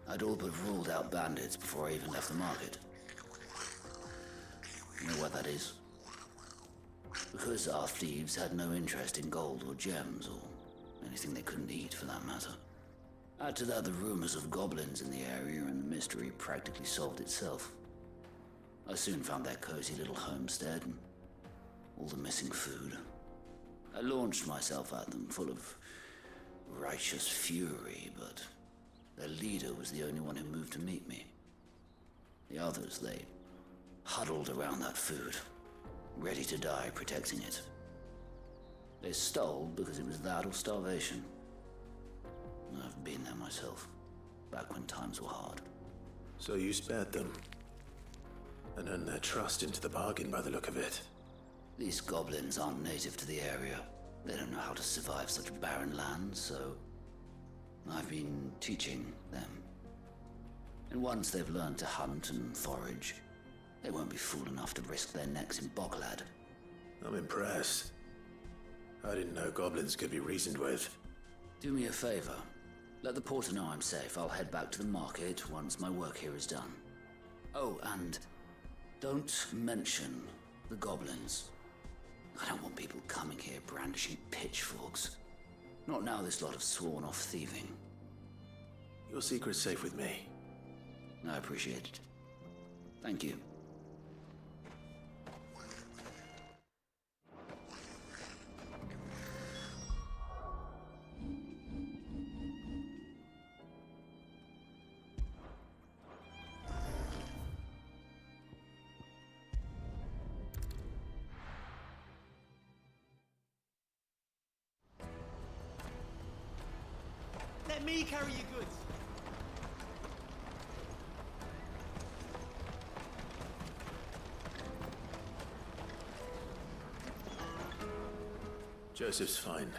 I'd all but ruled out bandits before I even left the market. You know what that is? Because our thieves had no interest in gold or gems or anything they couldn't eat for that matter. Add to that the rumors of goblins in the area and the mystery practically solved itself. I soon found their cozy little homestead and all the missing food. I launched myself at them full of righteous fury, but their leader was the only one who moved to meet me. The others, they huddled around that food, ready to die protecting it. They stole because it was that or starvation. I've been there myself, back when times were hard. So you spared them. And earned their trust into the bargain by the look of it. These goblins aren't native to the area. They don't know how to survive such barren lands, so I've been teaching them. And once they've learned to hunt and forage, they won't be fool enough to risk their necks in Boglad. I'm impressed. I didn't know goblins could be reasoned with. Do me a favor. Let the porter know I'm safe. I'll head back to the market once my work here is done. Oh, and don't mention the goblins. I don't want people coming here brandishing pitchforks. Not now this lot have sworn off thieving. Your secret's safe with me. I appreciate it. Thank you. Let me carry your goods. Joseph's fine.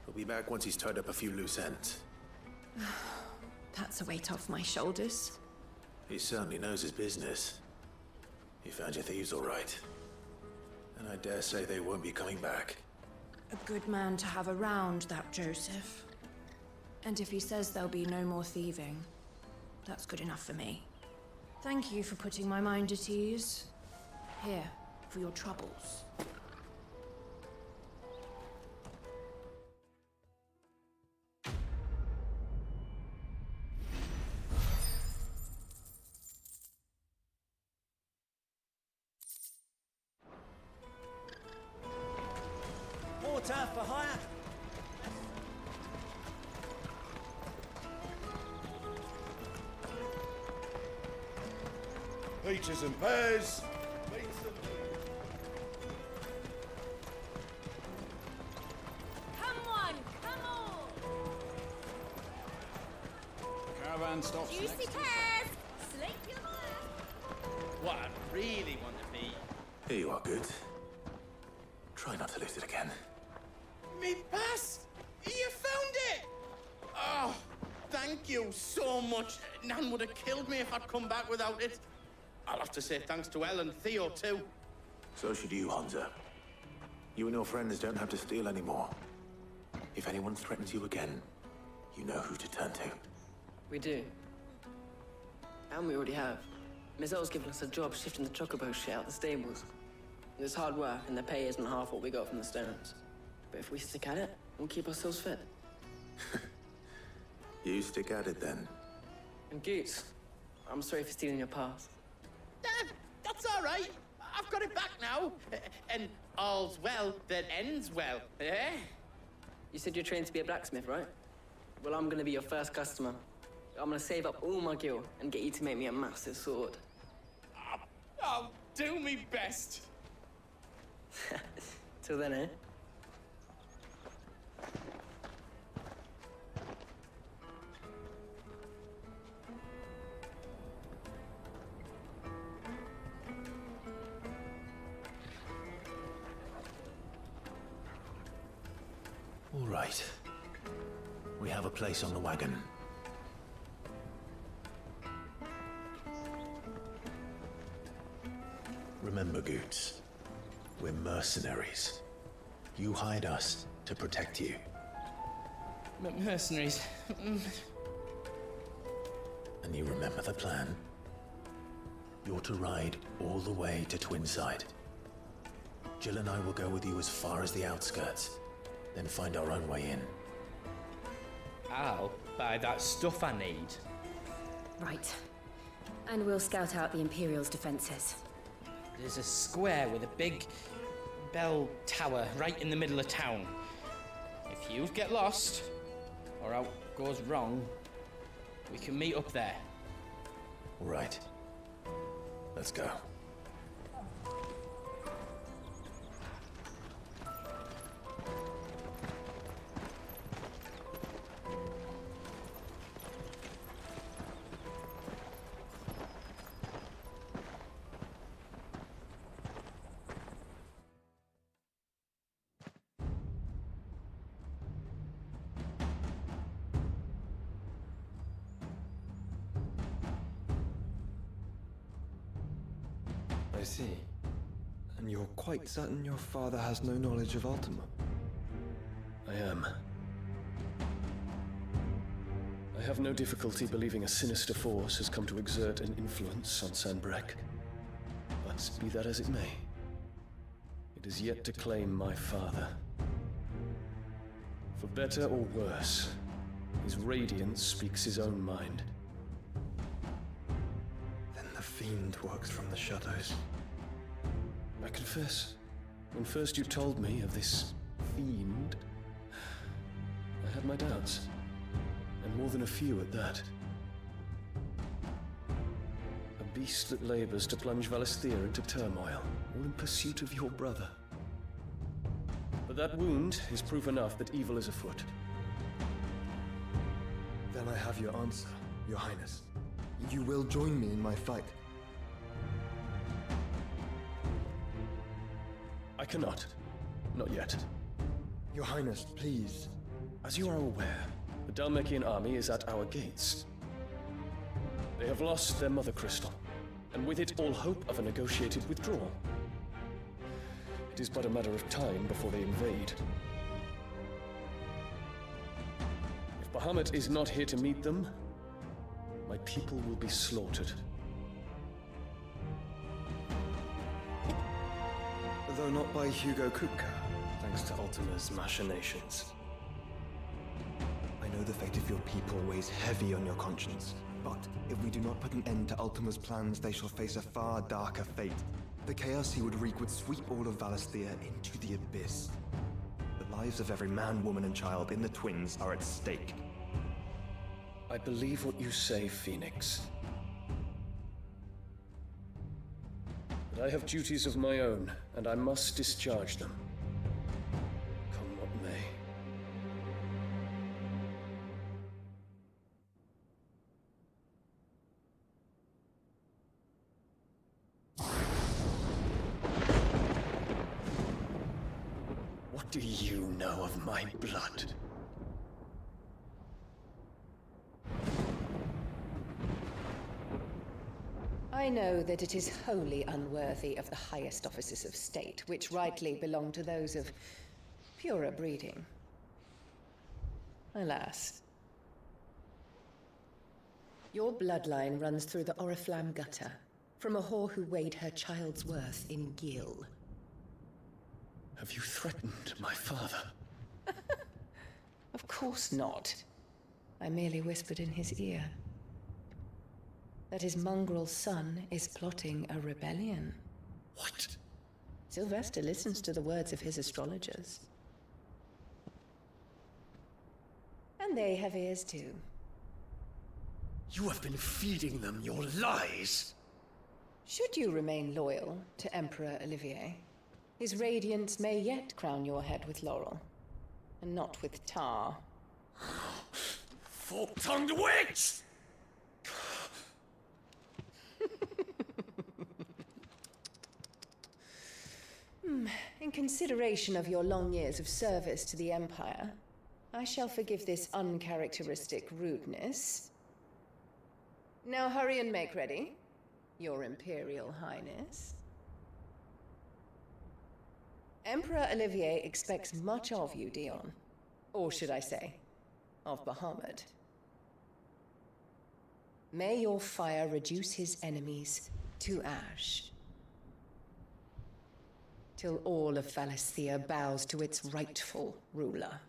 He'll be back once he's tied up a few loose ends. That's a weight off my shoulders. He certainly knows his business. You found your thieves all right. And I dare say they won't be coming back. A good man to have around, that Joseph. And if he says there'll be no more thieving, that's good enough for me. Thank you for putting my mind at ease. Here, for your troubles. Porter for hire. Peaches and pears. Come on, come on! Caravan stops Juicy next. pears! Slake your mind! What I really want to be. Here you are, good. Try not to lose it again. Me pass! You found it! Oh, thank you so much. Nan would have killed me if I'd come back without it. I'll have to say thanks to Elle and Theo, too. So should you, Hansa. You and your friends don't have to steal anymore. If anyone threatens you again, you know who to turn to. We do. And we already have. Miss L's given us a job shifting the chocobo shit out the stables. It's hard work, and the pay isn't half what we got from the Stones. But if we stick at it, we'll keep ourselves fit. You stick at it then. And Goots, I'm sorry for stealing your pass. That's all right. I've got it back now. And all's well that ends well, eh? You said you're trained to be a blacksmith, right? Well, I'm gonna be your first customer. I'm gonna save up all my gil and get you to make me a massive sword. I'll do me best. Till then, eh? All right. We have a place on the wagon. Remember, Goots, we're mercenaries. You hired us to protect you. Mercenaries. And you remember the plan? You're to ride all the way to Twinside. Jill and I will go with you as far as the outskirts, then find our own way in. I'll buy that stuff I need. Right. And we'll scout out the Imperial's defenses. There's a square with a big bell tower right in the middle of town. If you get lost, or out goes wrong, we can meet up there. All right. Let's go. I see. And you're quite certain your father has no knowledge of Ultima? I am. I have no difficulty believing a sinister force has come to exert an influence on Sanbreque. But be that as it may, it is yet to claim my father. For better or worse, his radiance speaks his own mind. Then the fiend works from the shadows. I confess, when first you told me of this fiend, I had my doubts. And more than a few at that. A beast that labors to plunge Valisthea into turmoil, all in pursuit of your brother. But that wound is proof enough that evil is afoot. Then I have your answer, Your Highness. You will join me in my fight. I cannot. Not yet. Your Highness, please. As you are aware, the Dhalmekian army is at our gates. They have lost their mother crystal, and with it all hope of a negotiated withdrawal. It is but a matter of time before they invade. If Bahamut is not here to meet them, my people will be slaughtered. Though not by Hugo Kupka, thanks to Ultima's machinations. I know the fate of your people weighs heavy on your conscience, but if we do not put an end to Ultima's plans, they shall face a far darker fate. The chaos he would wreak would sweep all of Valisthea into the abyss. The lives of every man, woman, and child in the Twins are at stake. I believe what you say, Phoenix. But I have duties of my own, and I must discharge them. Come what may. What do you know of my blood? I know that it is wholly unworthy of the highest offices of state, which rightly belong to those of purer breeding. Alas. Your bloodline runs through the Oriflamme gutter, from a whore who weighed her child's worth in gil. Have you threatened my father? Of course not. I merely whispered in his ear that his mongrel son is plotting a rebellion. What? Sylvester listens to the words of his astrologers. And they have ears too. You have been feeding them your lies! Should you remain loyal to Emperor Olivier, his radiance may yet crown your head with laurel, and not with tar. Fork-tongued witch! In consideration of your long years of service to the Empire, I shall forgive this uncharacteristic rudeness. Now hurry and make ready, Your Imperial Highness. Emperor Olivier expects much of you, Dion. Or should I say, of Bahamut. May your fire reduce his enemies to ash, till all of Valisthea bows to its rightful ruler.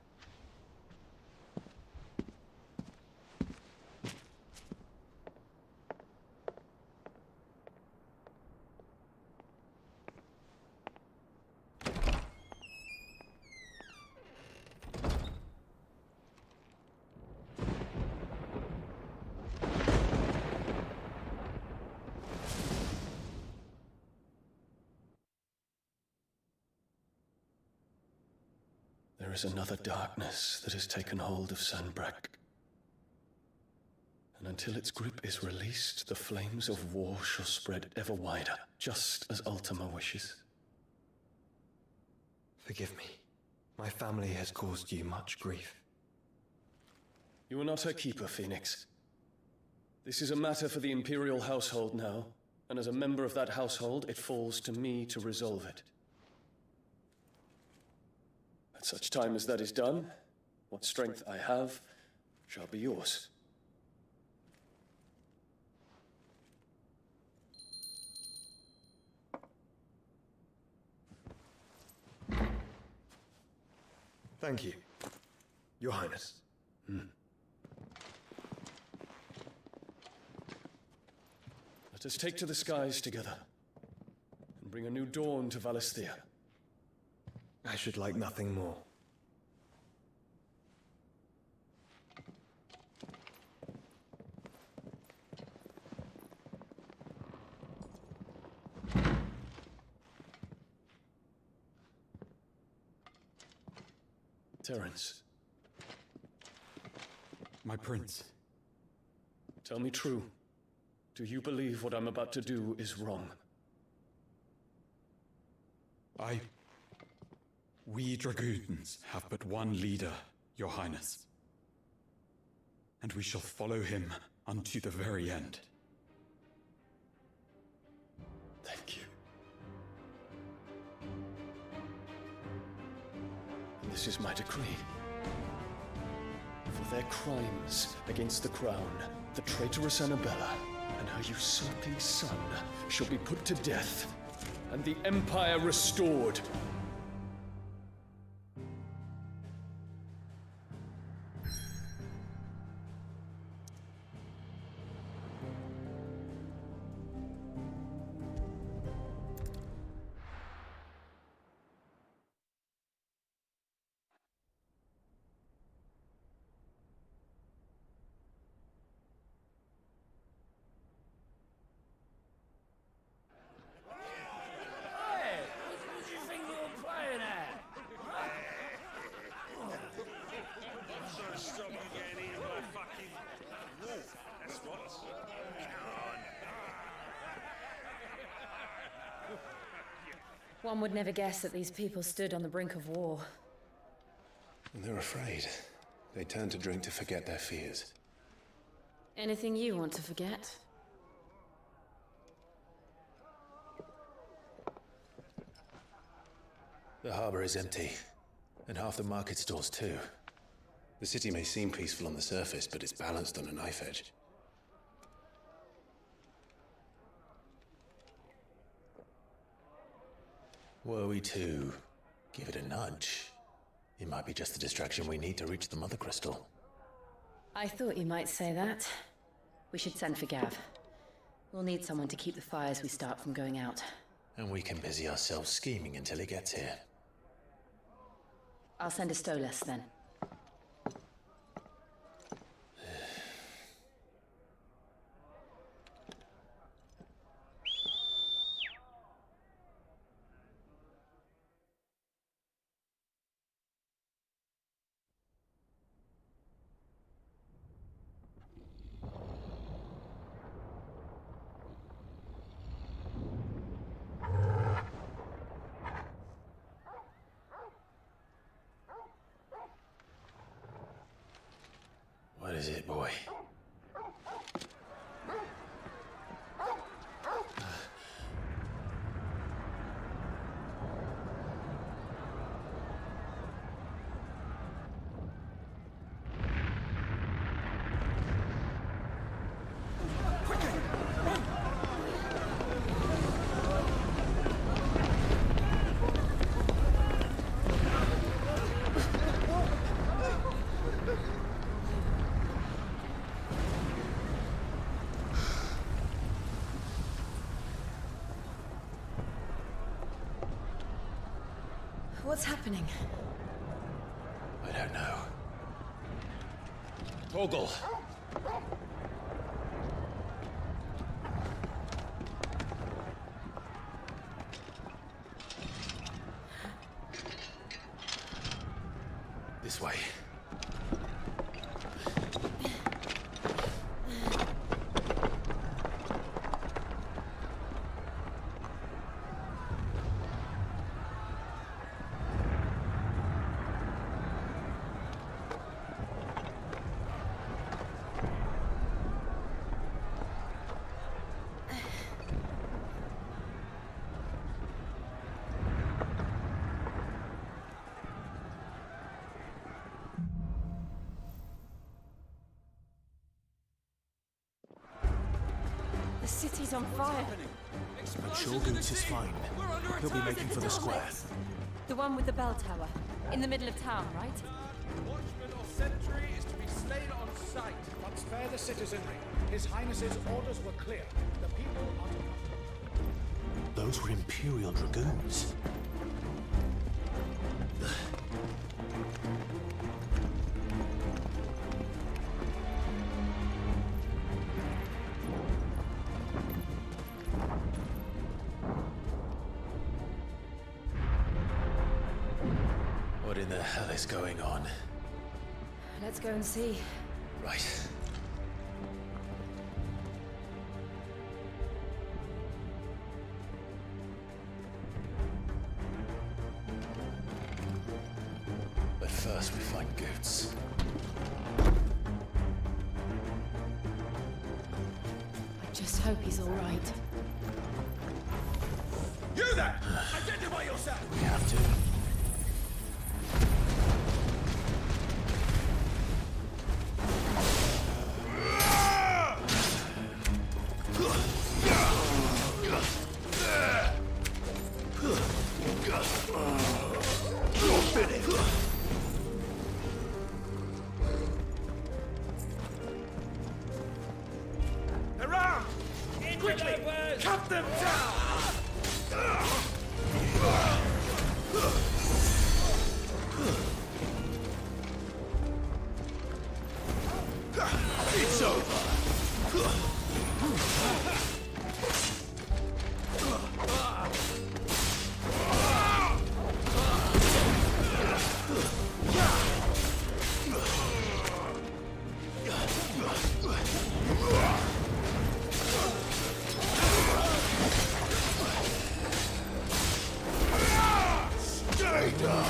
There is another darkness that has taken hold of Sanbreque. And until its grip is released, the flames of war shall spread ever wider, just as Ultima wishes. Forgive me. My family has caused you much grief. You are not her keeper, Phoenix. This is a matter for the Imperial household now, And as a member of that household, it falls to me to resolve it. At such time as that is done, what strength I have shall be yours. Thank you, Your Highness. Let us take to the skies together, and bring a new dawn to Valisthea. I should like nothing more. Terence. My prince. Tell me true. Do you believe what I'm about to do is wrong? We dragoons have but one leader, Your Highness. And we shall follow him unto the very end. Thank you. And this is my decree. For their crimes against the crown, the traitorous Annabella and her usurping son shall be put to death, and the Empire restored. One would never guess that these people stood on the brink of war. And they're afraid. They turn to drink to forget their fears. Anything you want to forget? The harbor is empty, and half the market stalls too. The city may seem peaceful on the surface, but it's balanced on a knife edge. Were we to give it a nudge, it might be just the distraction we need to reach the Mother Crystal. I thought you might say that. We should send for Gav. We'll need someone to keep the fires we start from going out. And we can busy ourselves scheming until he gets here. I'll send a Stolas then. What is it, boy? What's happening? I don't know. Torgal! This way. city's on fire. I'm sure Goose is fine. He'll be making for the square. The one with the bell tower. In the middle of town, right? Watchman or sentry is to be slain on sight. But spare the citizenry. His Highness's orders were clear. The people are to... Those were Imperial Dragoons. What in the hell is going on? Let's go and see. Right. But first we find Goots. I just hope he's all right. You there! Identify yourself! We have to. Around! Quickly! Cut them down! It's over. Stay down.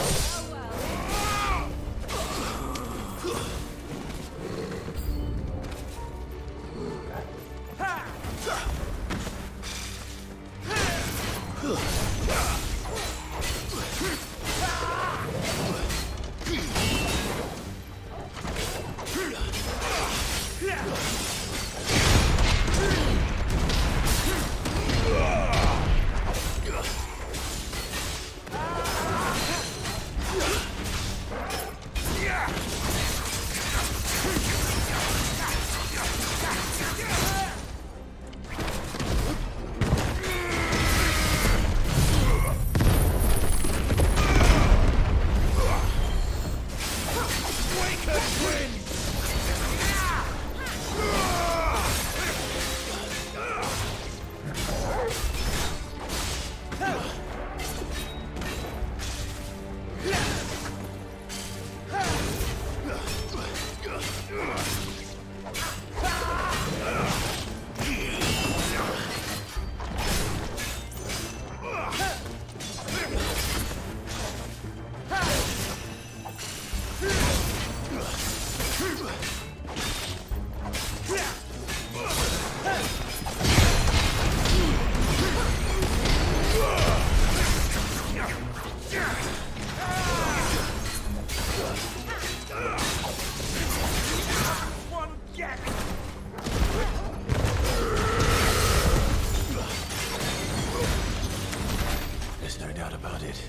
There's no doubt about it.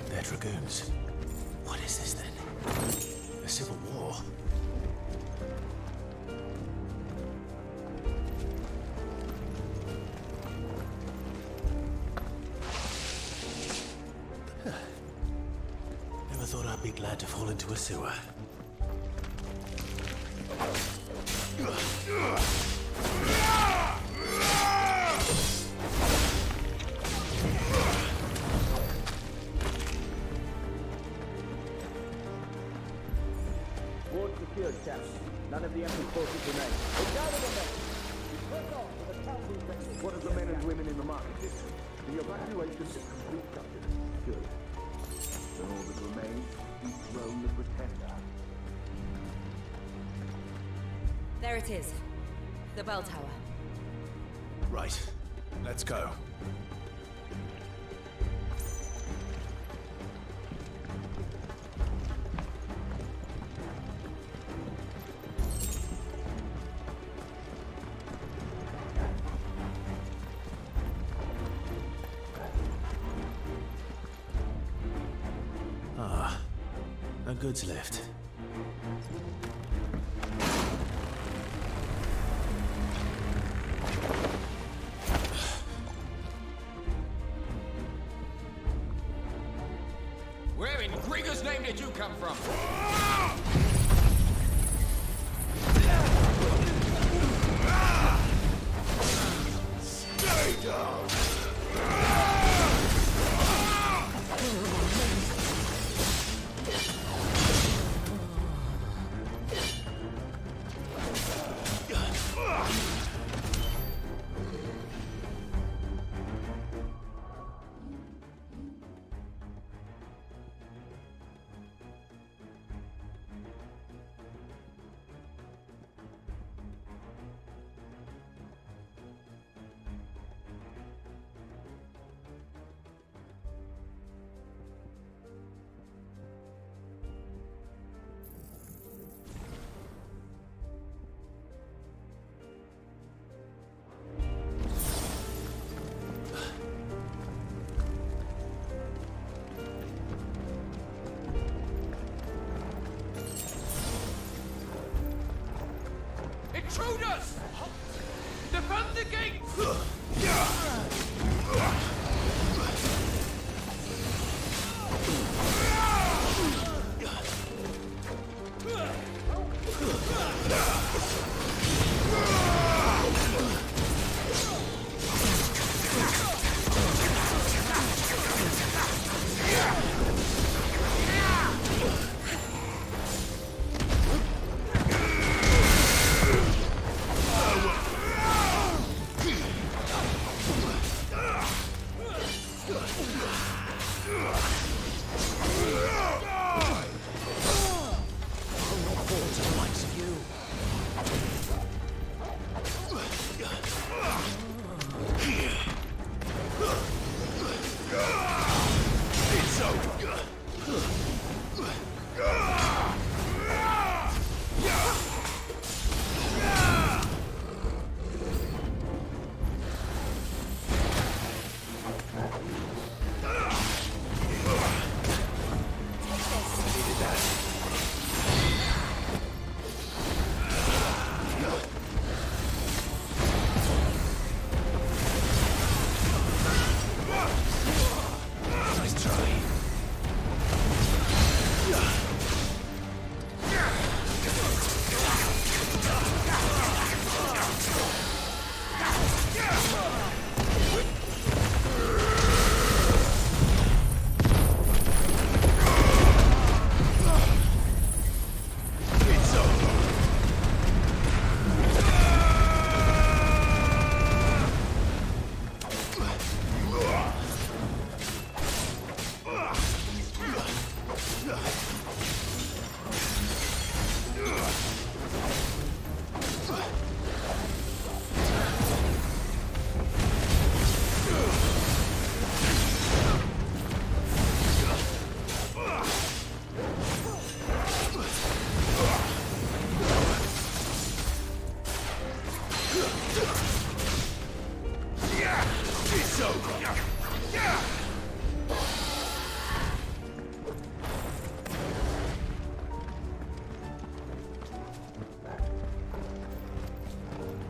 They're Dragoons. What is this then? A civil war? Never thought I'd be glad to fall into a sewer. Ward secured, chaps. None of the enemy forces remain. We're down to the men. We press on to the council section. What of the men and women in the market district? The evacuation is complete, Captain. Good. Then all that remains is dethrone the Pretender. There it is. The bell tower. Right. Let's go. a goods lift. Where in Grigger's name did you come from? Stay down! Intruders! Defend the gate!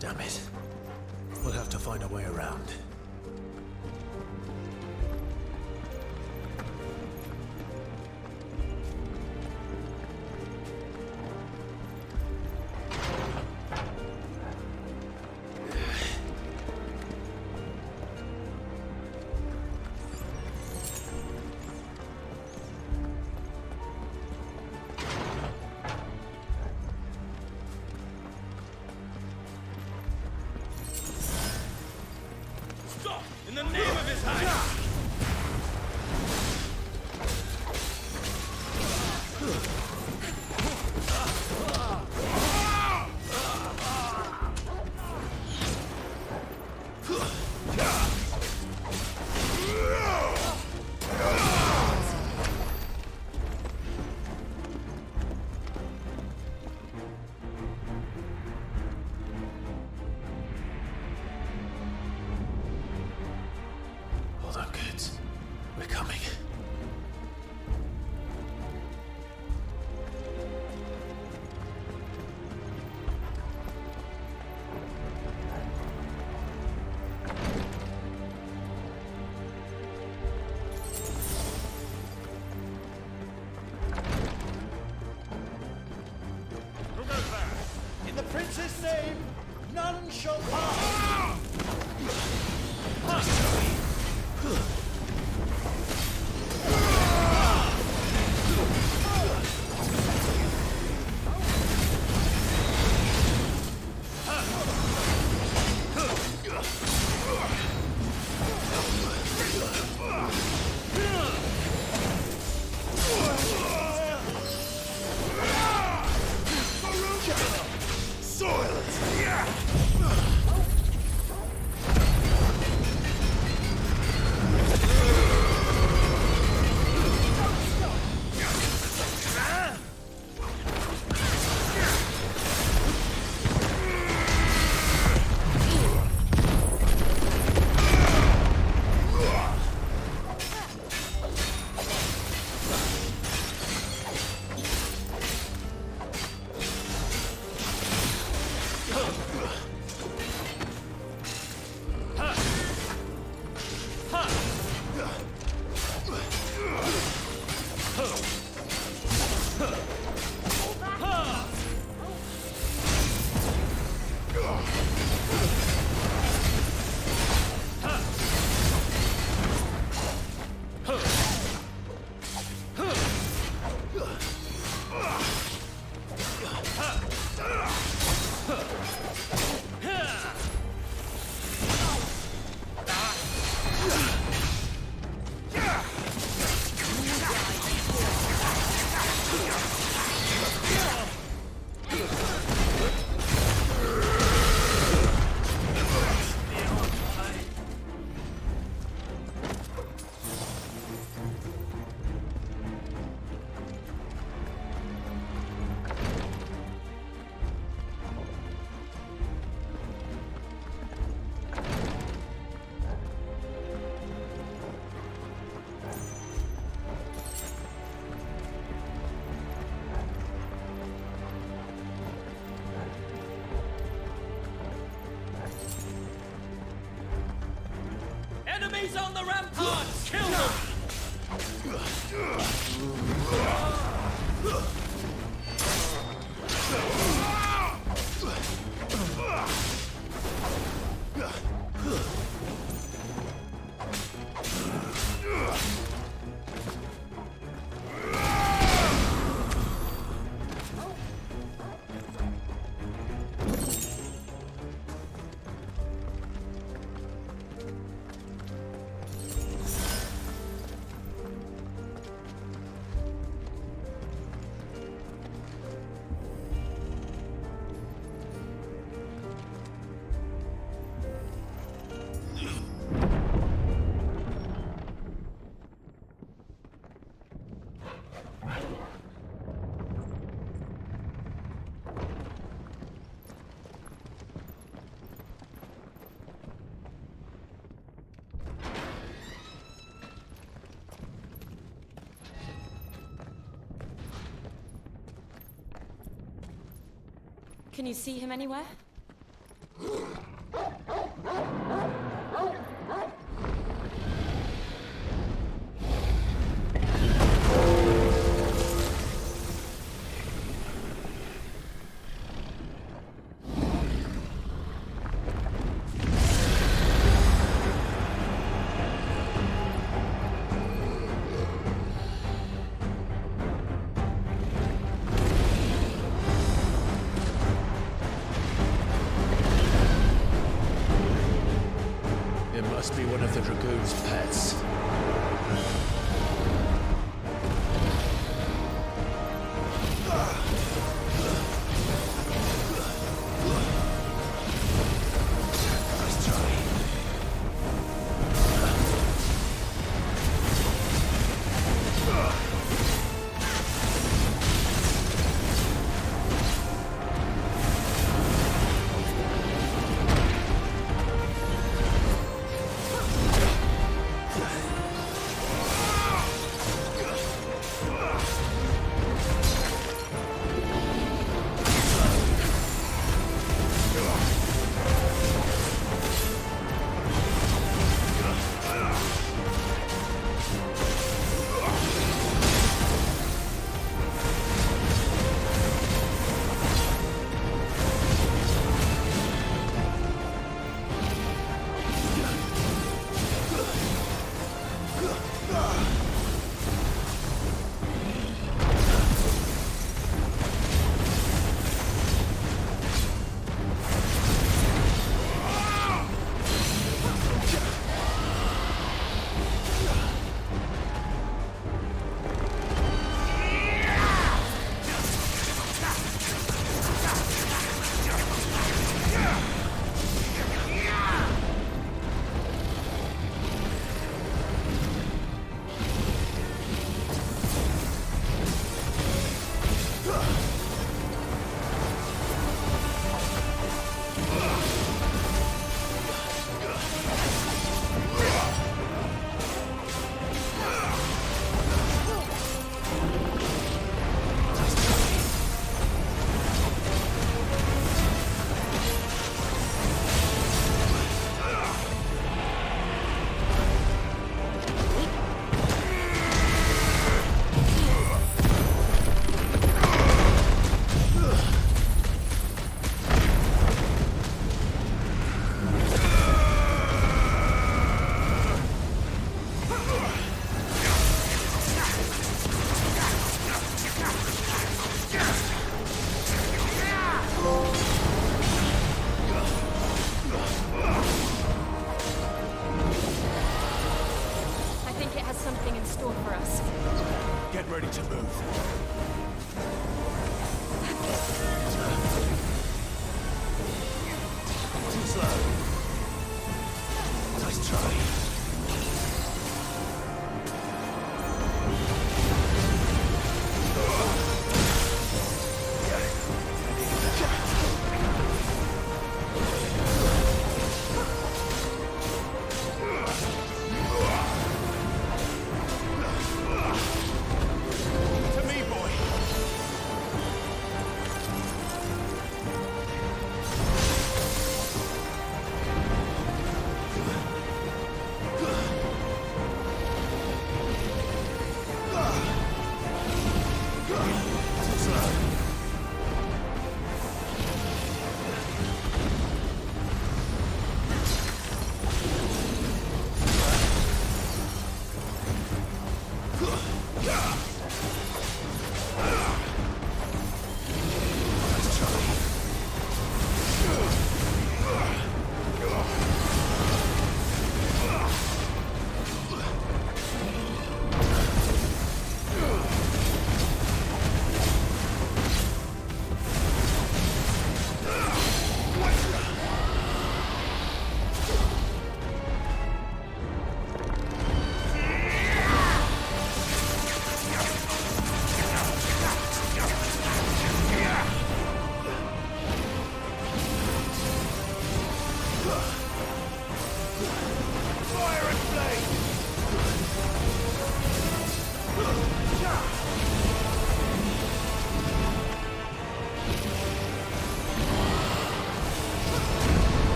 Damn it. We'll have to find a way around. his name, none shall pass. Enemies on the ramparts! Kill them! Can you see him anywhere? It must be one of the Dragoon's pets.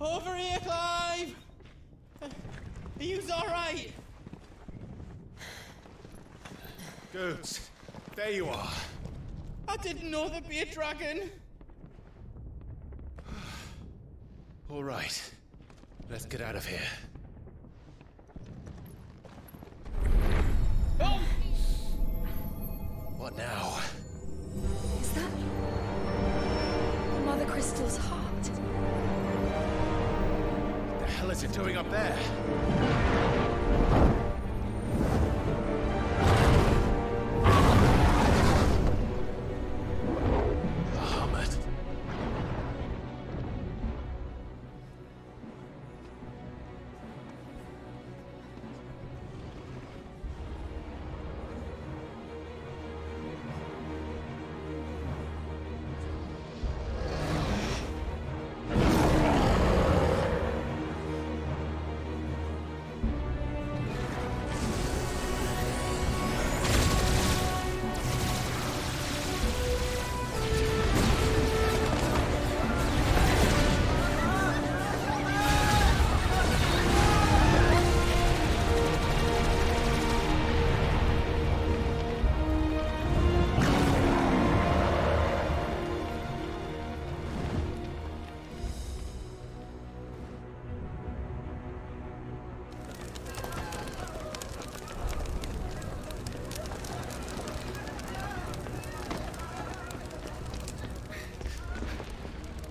Over here, Clive! Are you alright? Goods, there you are. I didn't know there'd be a dragon. All right, let's get out of here. Oh! What now? Is that Mother Crystal's heart? What the hell is it doing up there? Bahamut.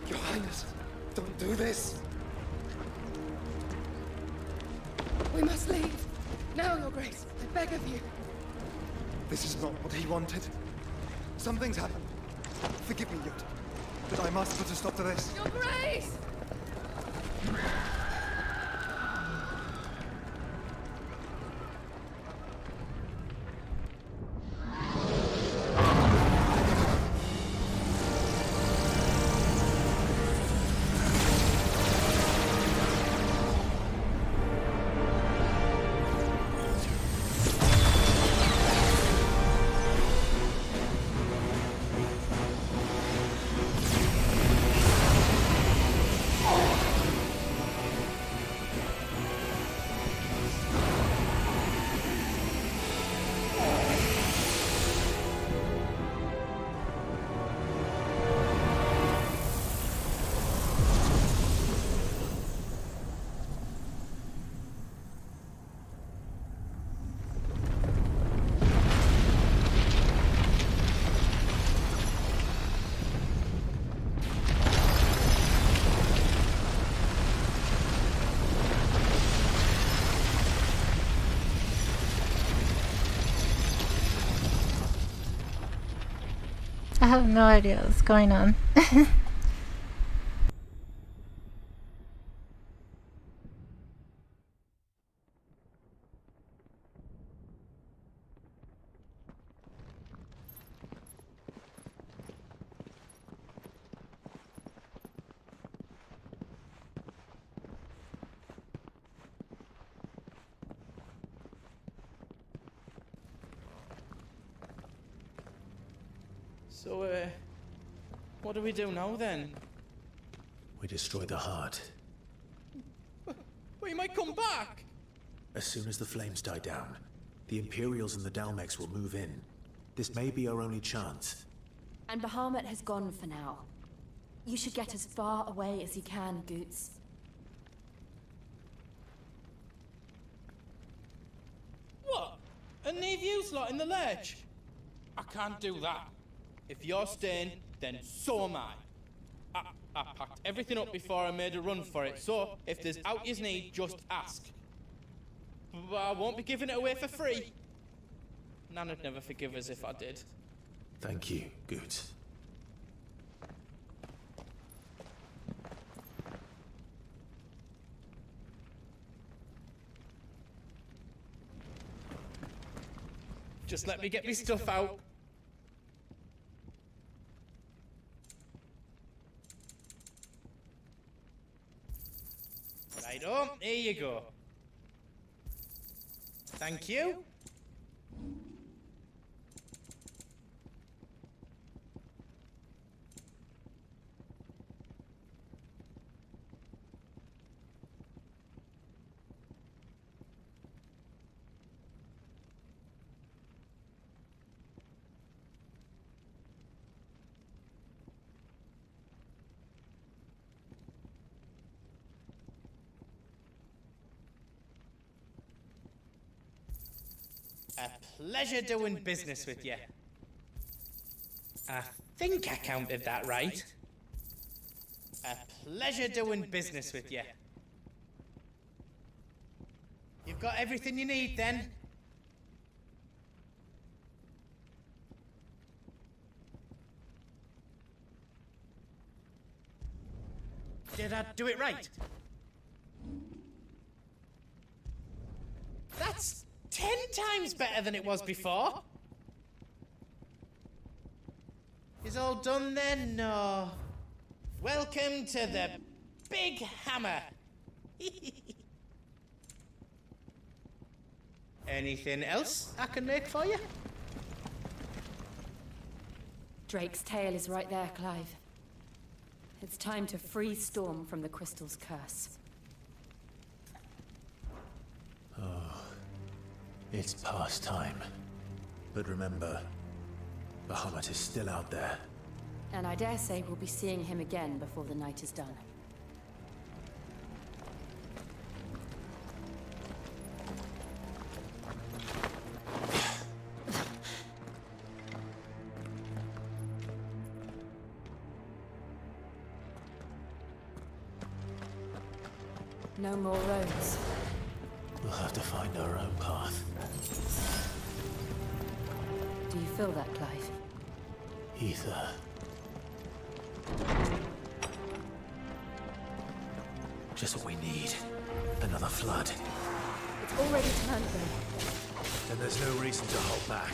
Your Highness, don't do this. We must leave. Now, Your Grace, I beg of you. This is not what he wanted. Something's happened. Forgive me, Yut, but I must put a stop to this. Your Grace! I have no idea what's going on. So, what do we do now then? We destroy the heart. We might come back! As soon as the flames die down, the Imperials and the Dalmex will move in. This may be our only chance. And Bahamut has gone for now. You should get as far away as you can, Goots. What? And leave you lot in the ledge? I can't do that. If you're staying, then so am I. I packed everything up before I made a run for it, so if there's out you need, just ask. But I won't be giving it away for free. Nan'd never forgive us if I did. Thank you, Goots. Just let me get me stuff out. Righto, here you go. Thank you. A pleasure doing business with you. I think I counted that right. A pleasure doing business with you. You've got everything you need then? Did I do it right? That's 10 times better than it was before. Is all done then? No. Welcome to the Big Hammer. Anything else I can make for you? Drake's tail is right there, Clive. It's time to free Storm from the crystal's curse. Oh, it's past time. But remember, Bahamut is still out there. And I dare say we'll be seeing him again before the night is done. No more roads. We'll have to find our own path. Do you feel that, Clive? Ether. Just what we need. Another flood. It's already turned though. Then there's no reason to hold back.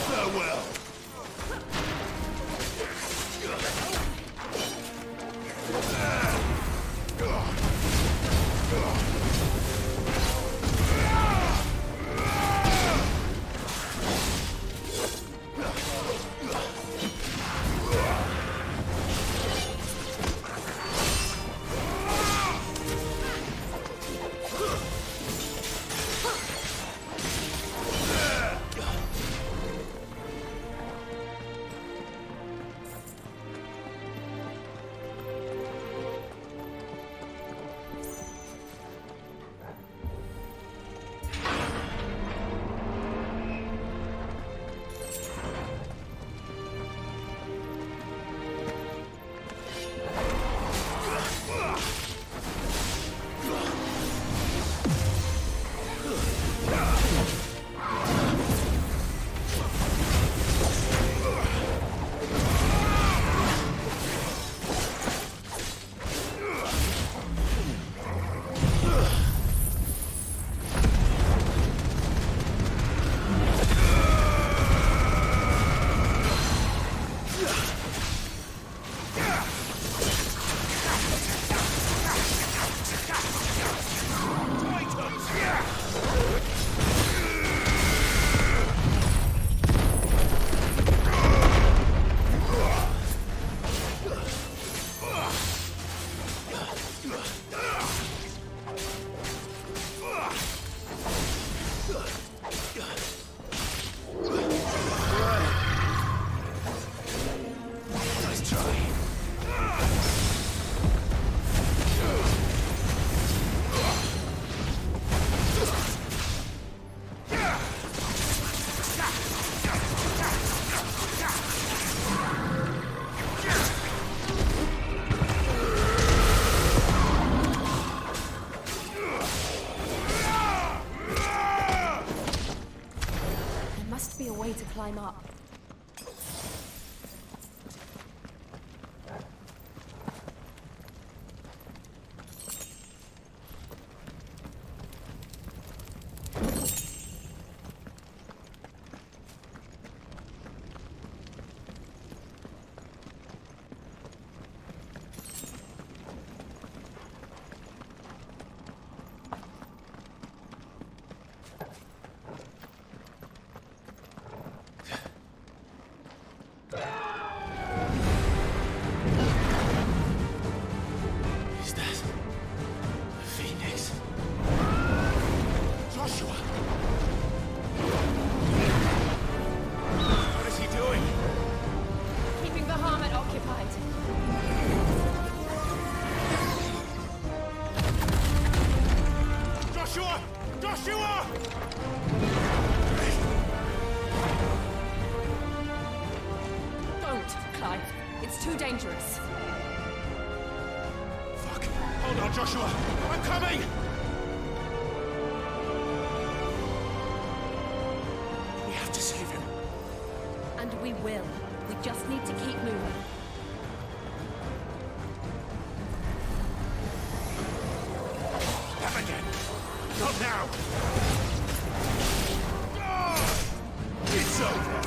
Farewell. To climb up. Joshua! Don't, Clive. It's too dangerous. Fuck. Hold on, Joshua. I'm coming! We have to save him. And we will. We just need to keep moving. Have again. Not now. It's over.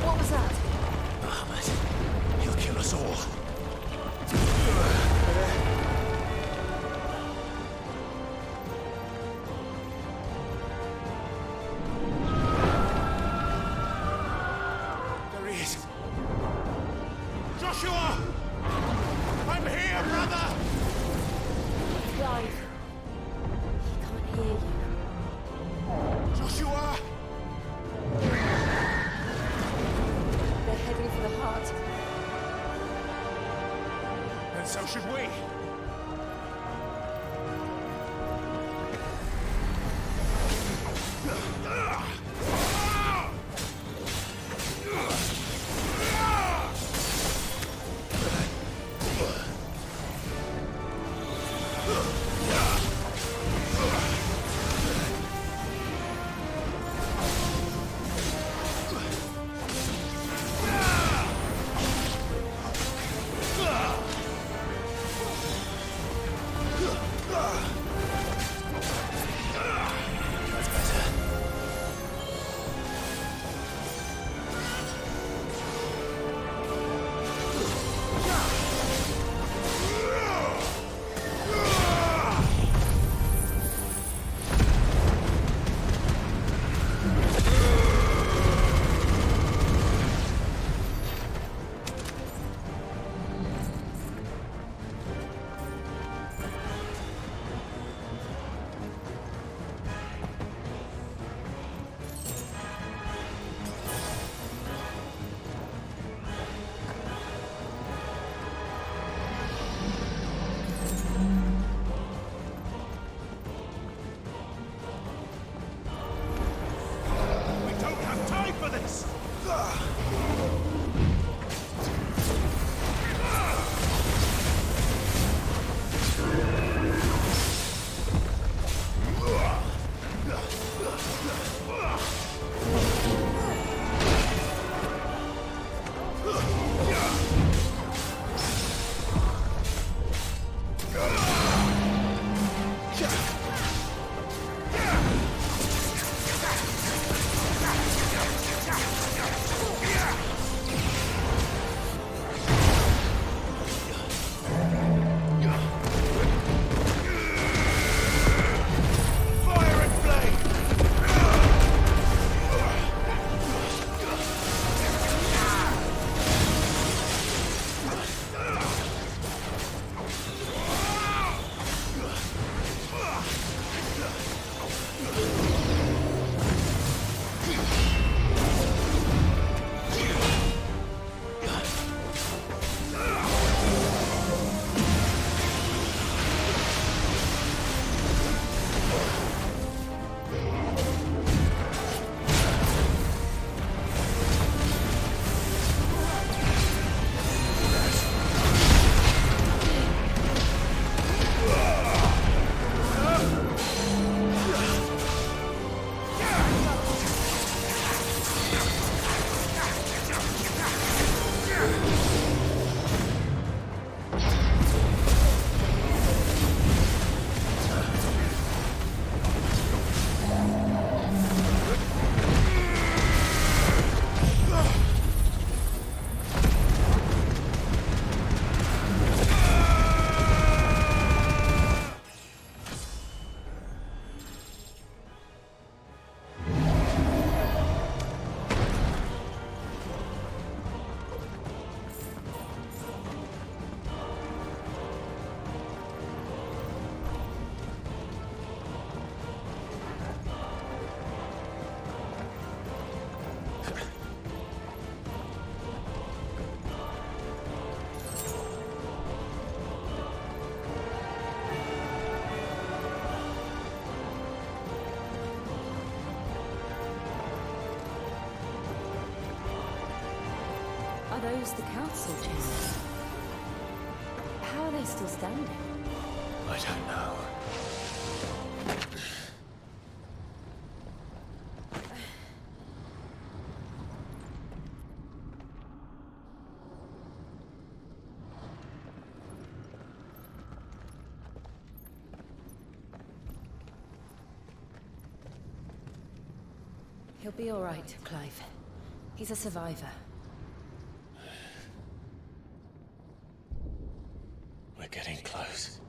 What was that? Ahmed, he'll kill us all. There he is. Joshua! I'm here, brother! Clive. He can't hear you. Joshua! They're heading for the heart. And so should we. those the council chambers? How are they still standing? I don't know. He'll be all right, Clive. He's a survivor. We're getting close.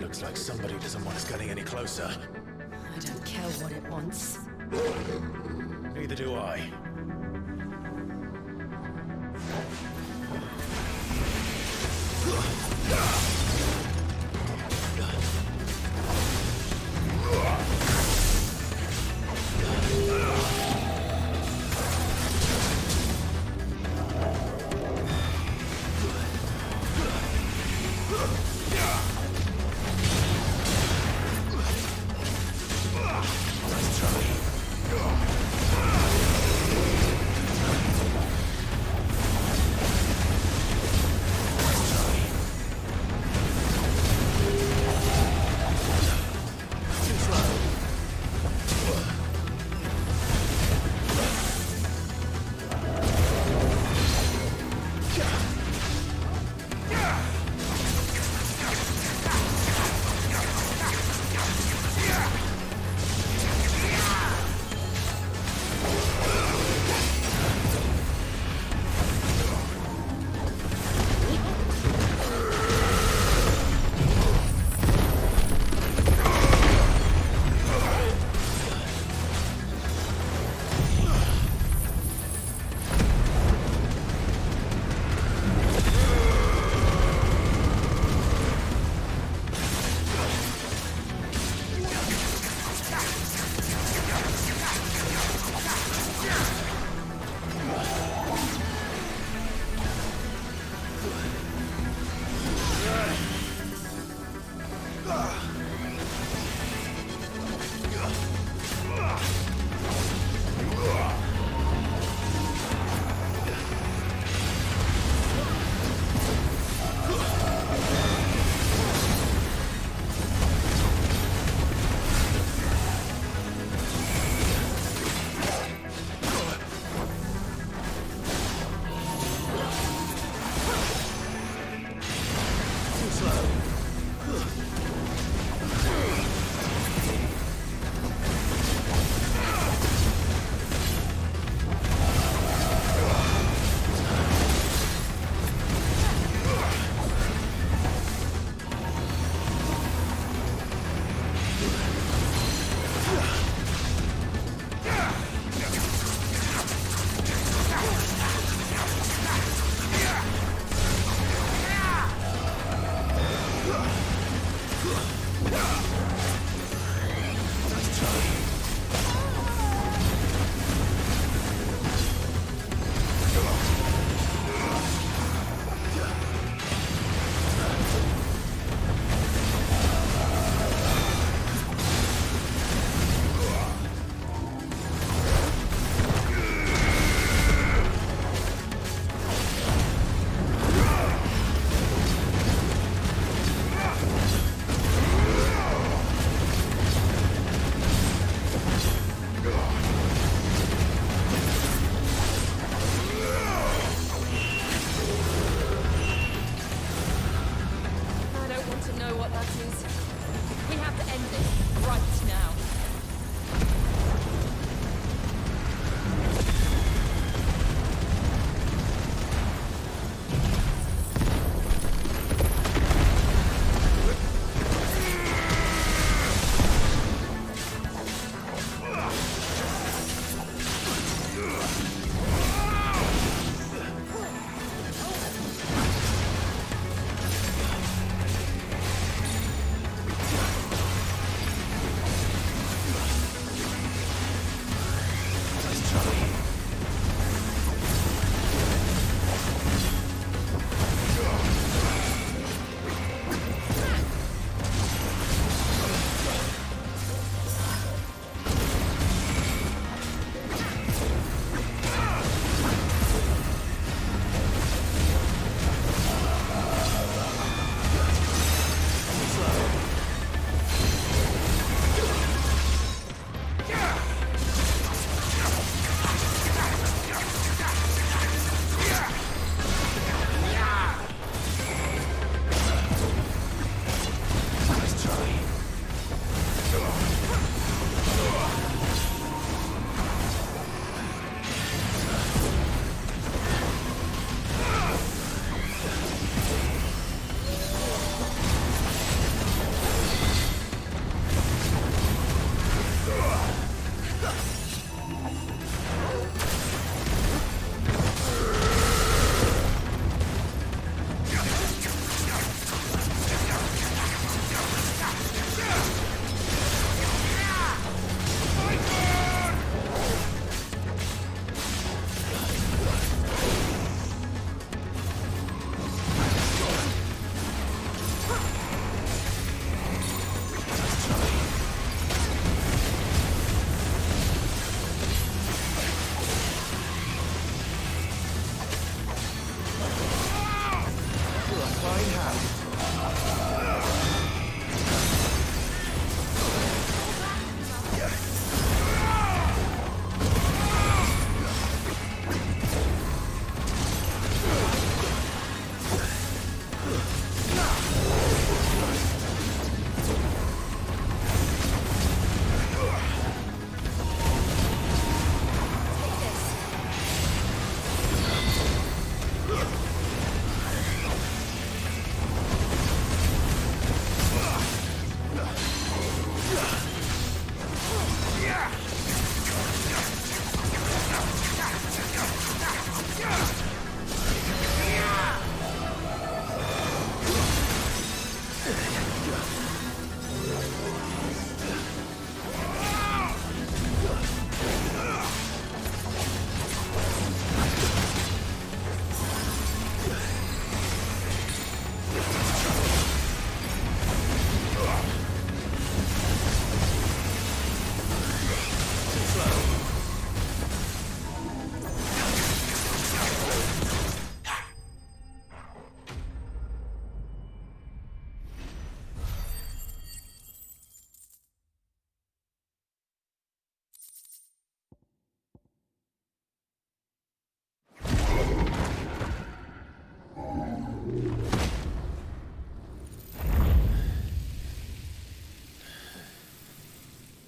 Looks like somebody doesn't want us getting any closer. I don't care what it wants. Neither do I.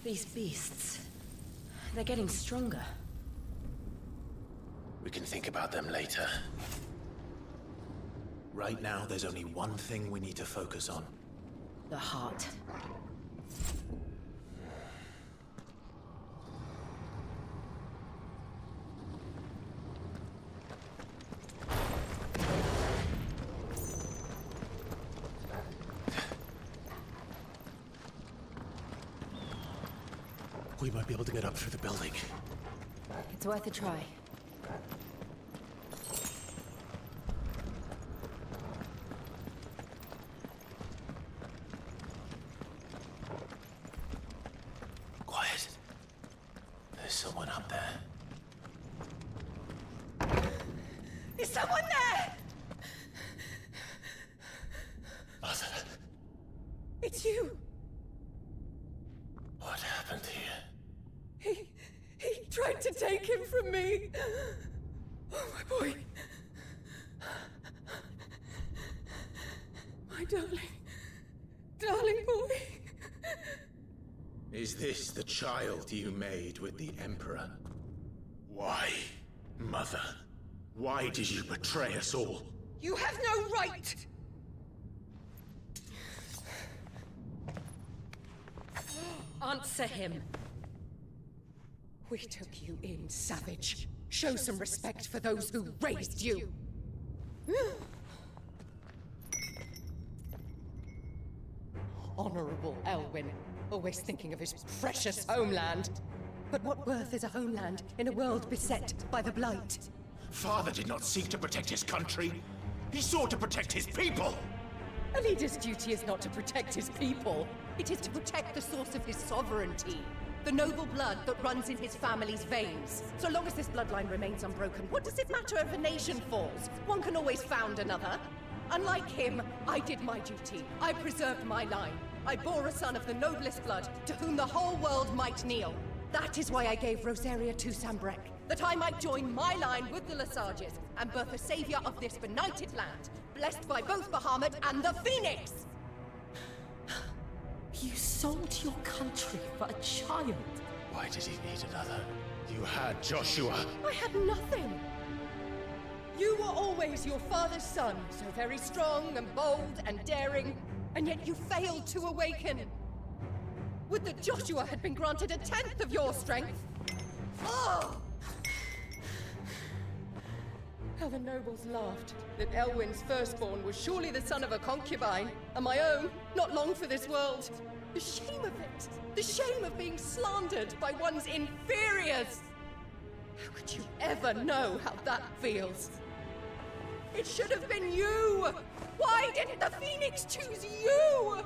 These beasts, they're getting stronger. We can think about them later. Right now, there's only one thing we need to focus on. The heart. We might be able to get up through the building. It's worth a try. Quiet. There's someone up there. Is someone there? Mother. It's you. What happened here? He tried to take him from me. Oh, my boy. My darling. Darling boy. Is this the child you made with the Emperor? Why, Mother? Why did you betray us all? You have no right! Answer him. We took you in, savage. Show some respect for those who raised you. Honorable Elwyn, always thinking of his precious homeland. But what worth is a homeland in a world beset by the Blight? Father did not seek to protect his country. He sought to protect his people. A leader's duty is not to protect his people. It is to protect the source of his sovereignty. The noble blood that runs in his family's veins. So long as this bloodline remains unbroken, what does it matter if a nation falls? One can always found another. Unlike him, I did my duty. I preserved my line. I bore a son of the noblest blood, to whom the whole world might kneel. That is why I gave Rosaria to Sambrek, that I might join my line with the Lesages and birth a savior of this benighted land, blessed by both Bahamut and the Phoenix! You sold your country for a child. Why did he need another? You had Joshua. I had nothing. You were always your father's son, so very strong and bold and daring, and yet you failed to awaken. Would that Joshua had been granted 1/10 of your strength? Oh! How the nobles laughed that Elwyn's firstborn was surely the son of a concubine, and my own, not long for this world. The shame of it! The shame of being slandered by one's inferiors! How could you ever know how that feels? It should have been you! Why didn't the Phoenix choose you?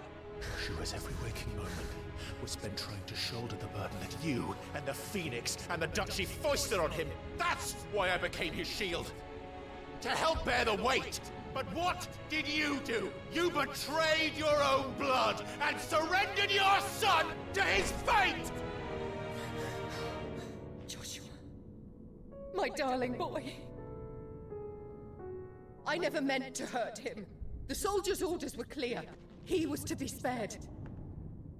Joshua's every waking moment was spent trying to shoulder the burden that you and the Phoenix and the Duchy foisted on him. That's why I became his shield. To help bear the weight. But what did you do? You betrayed your own blood and surrendered your son to his fate! Joshua. My darling boy. I never meant to hurt him. The soldiers' orders were clear. He was to be spared.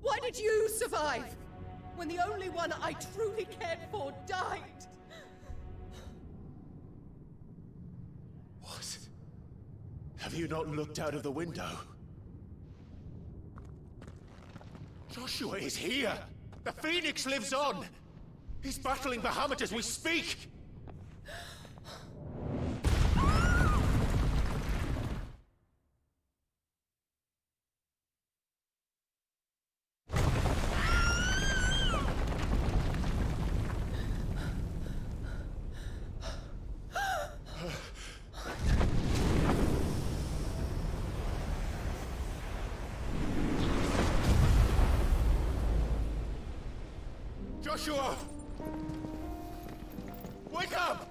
Why did you survive? When the only one I truly cared for died? What? Have you not looked out of the window? Joshua is here! The Phoenix lives on! He's battling Bahamut as we speak! Joshua! Wake up!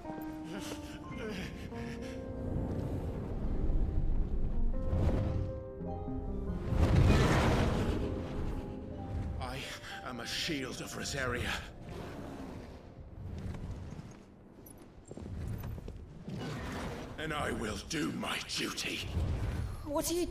I am a shield of Rosaria. And I will do my duty. What are you...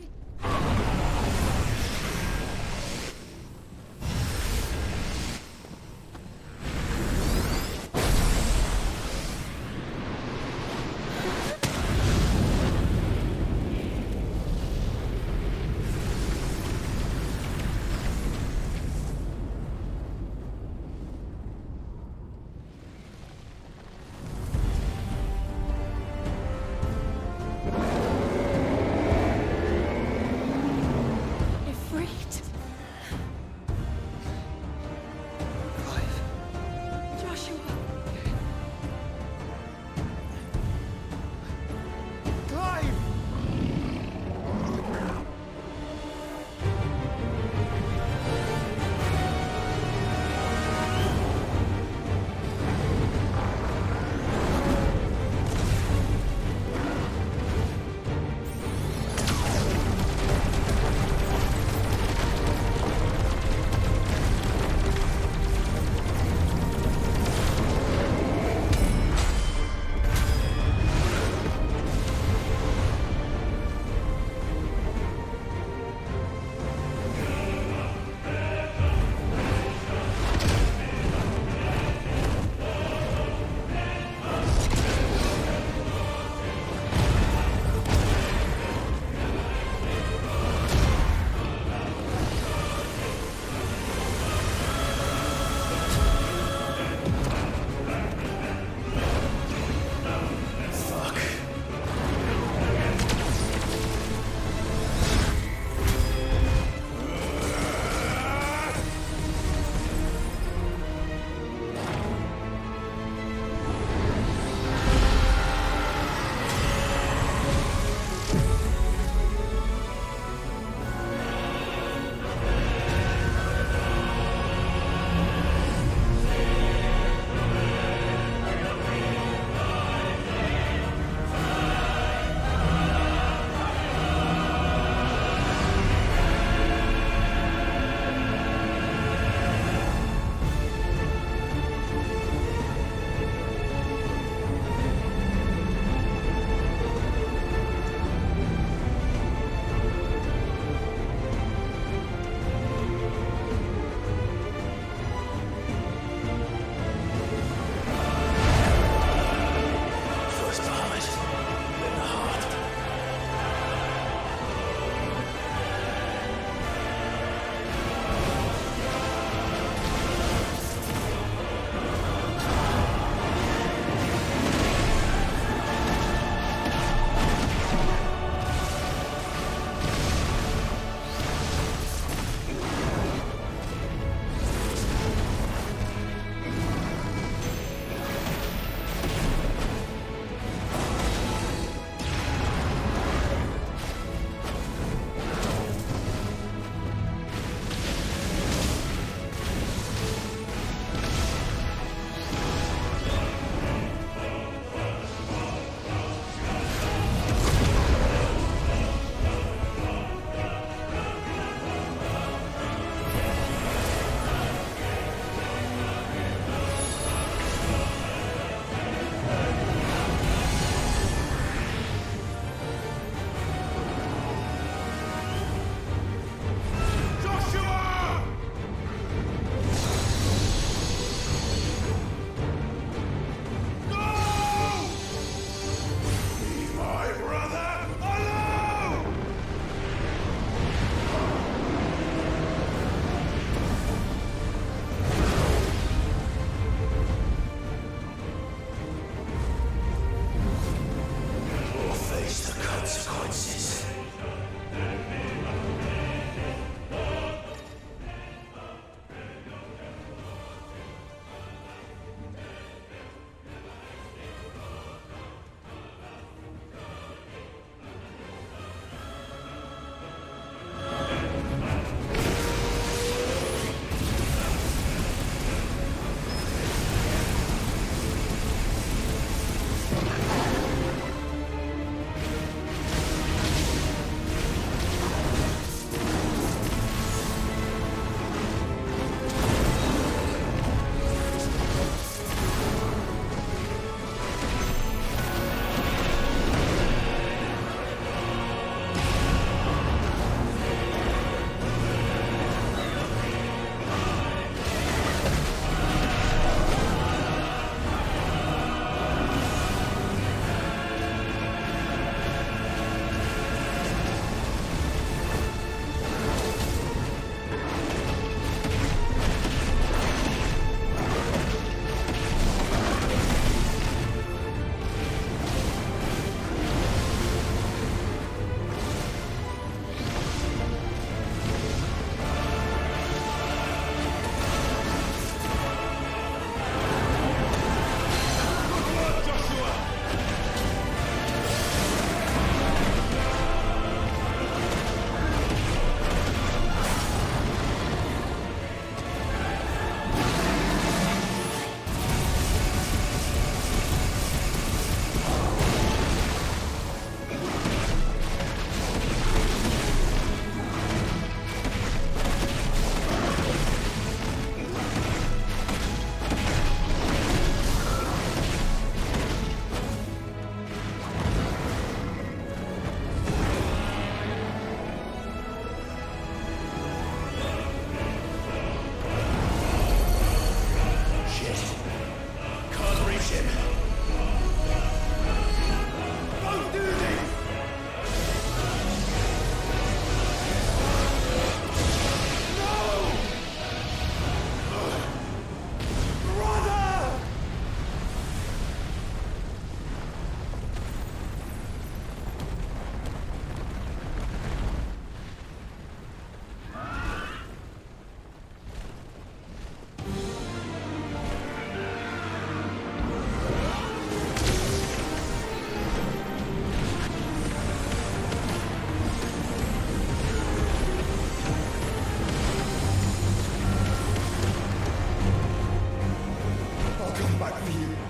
for you.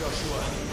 Joshua.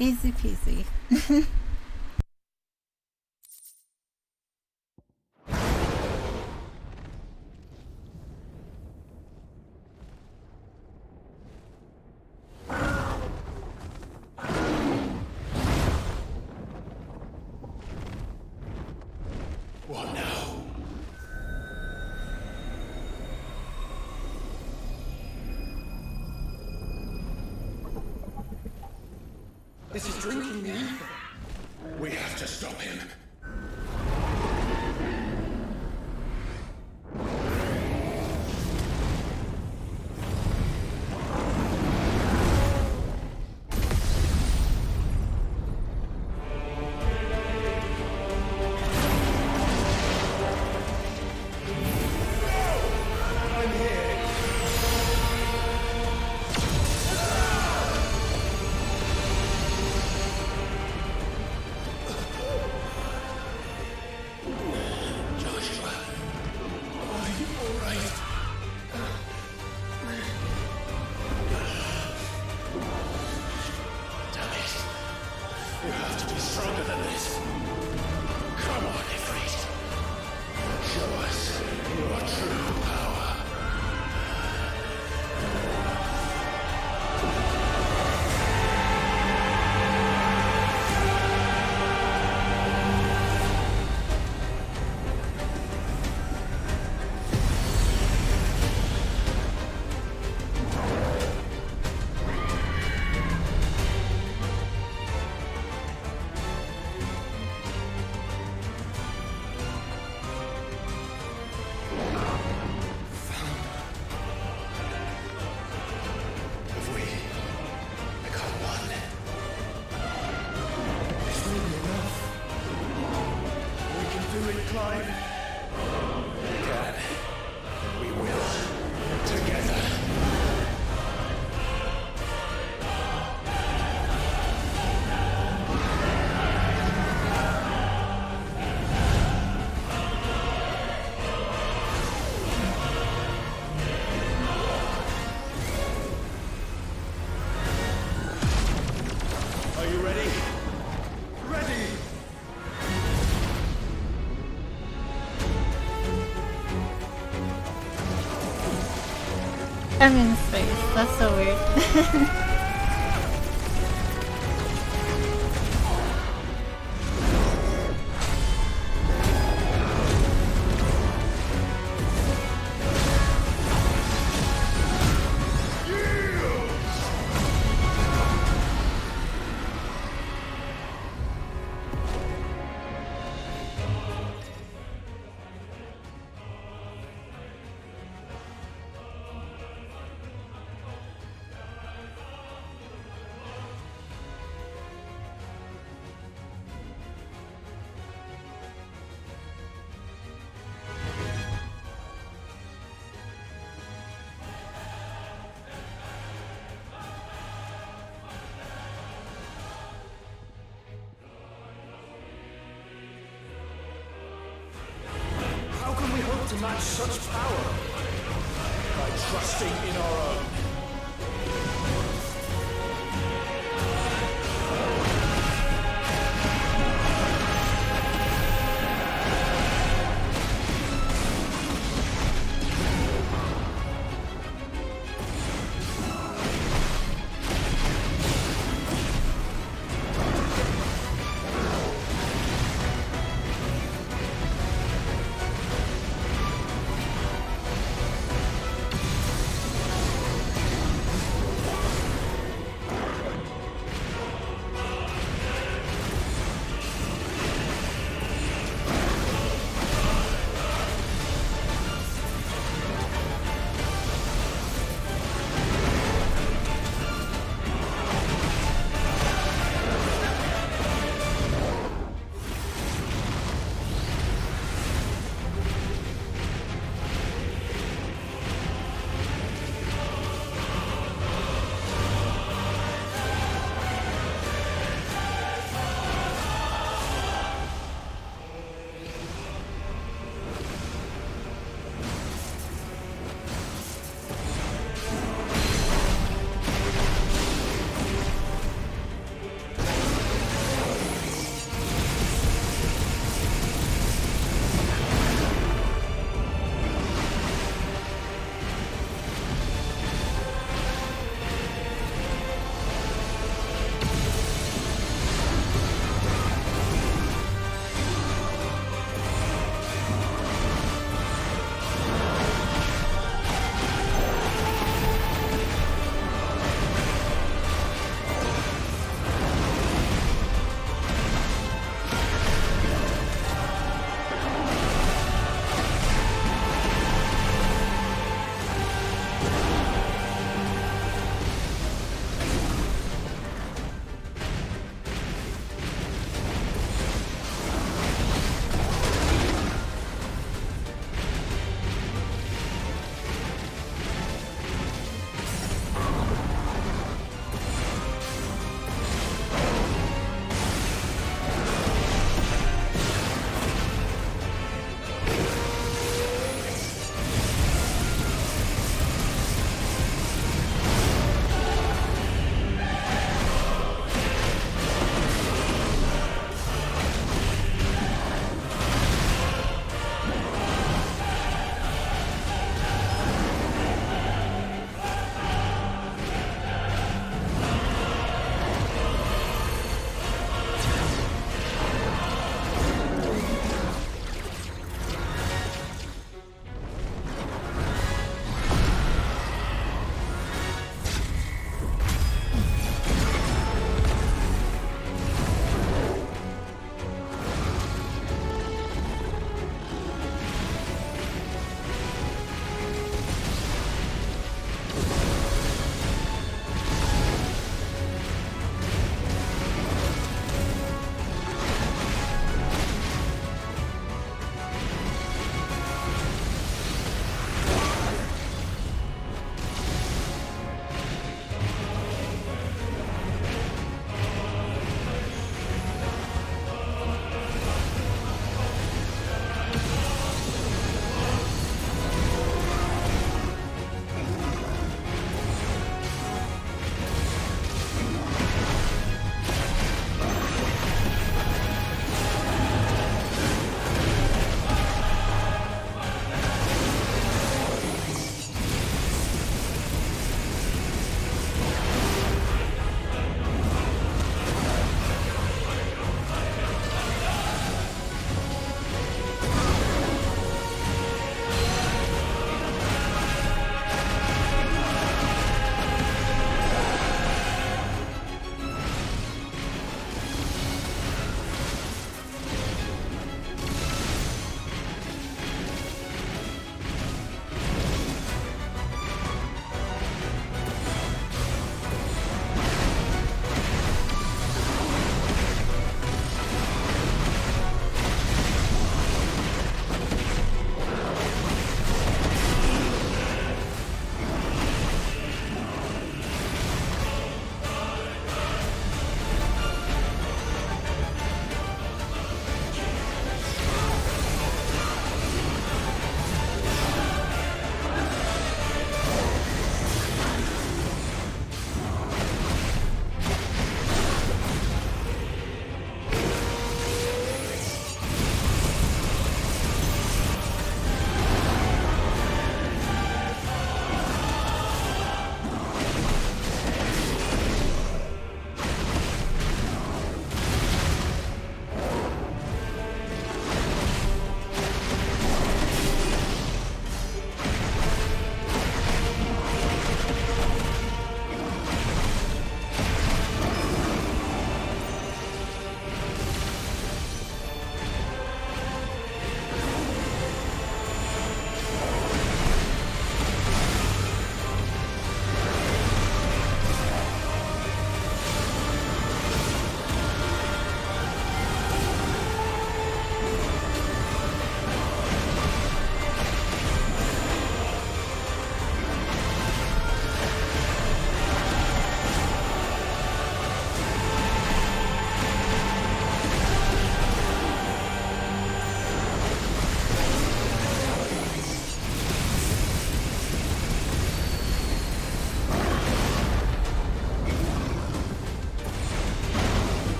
Easy peasy. What now? This is drinking the ether. We have to stop him. You have to be stronger than this. Come on, Ifrit. Show us your true power. I'm in space. That's so weird. How can we hope to match such power? By trusting in our own.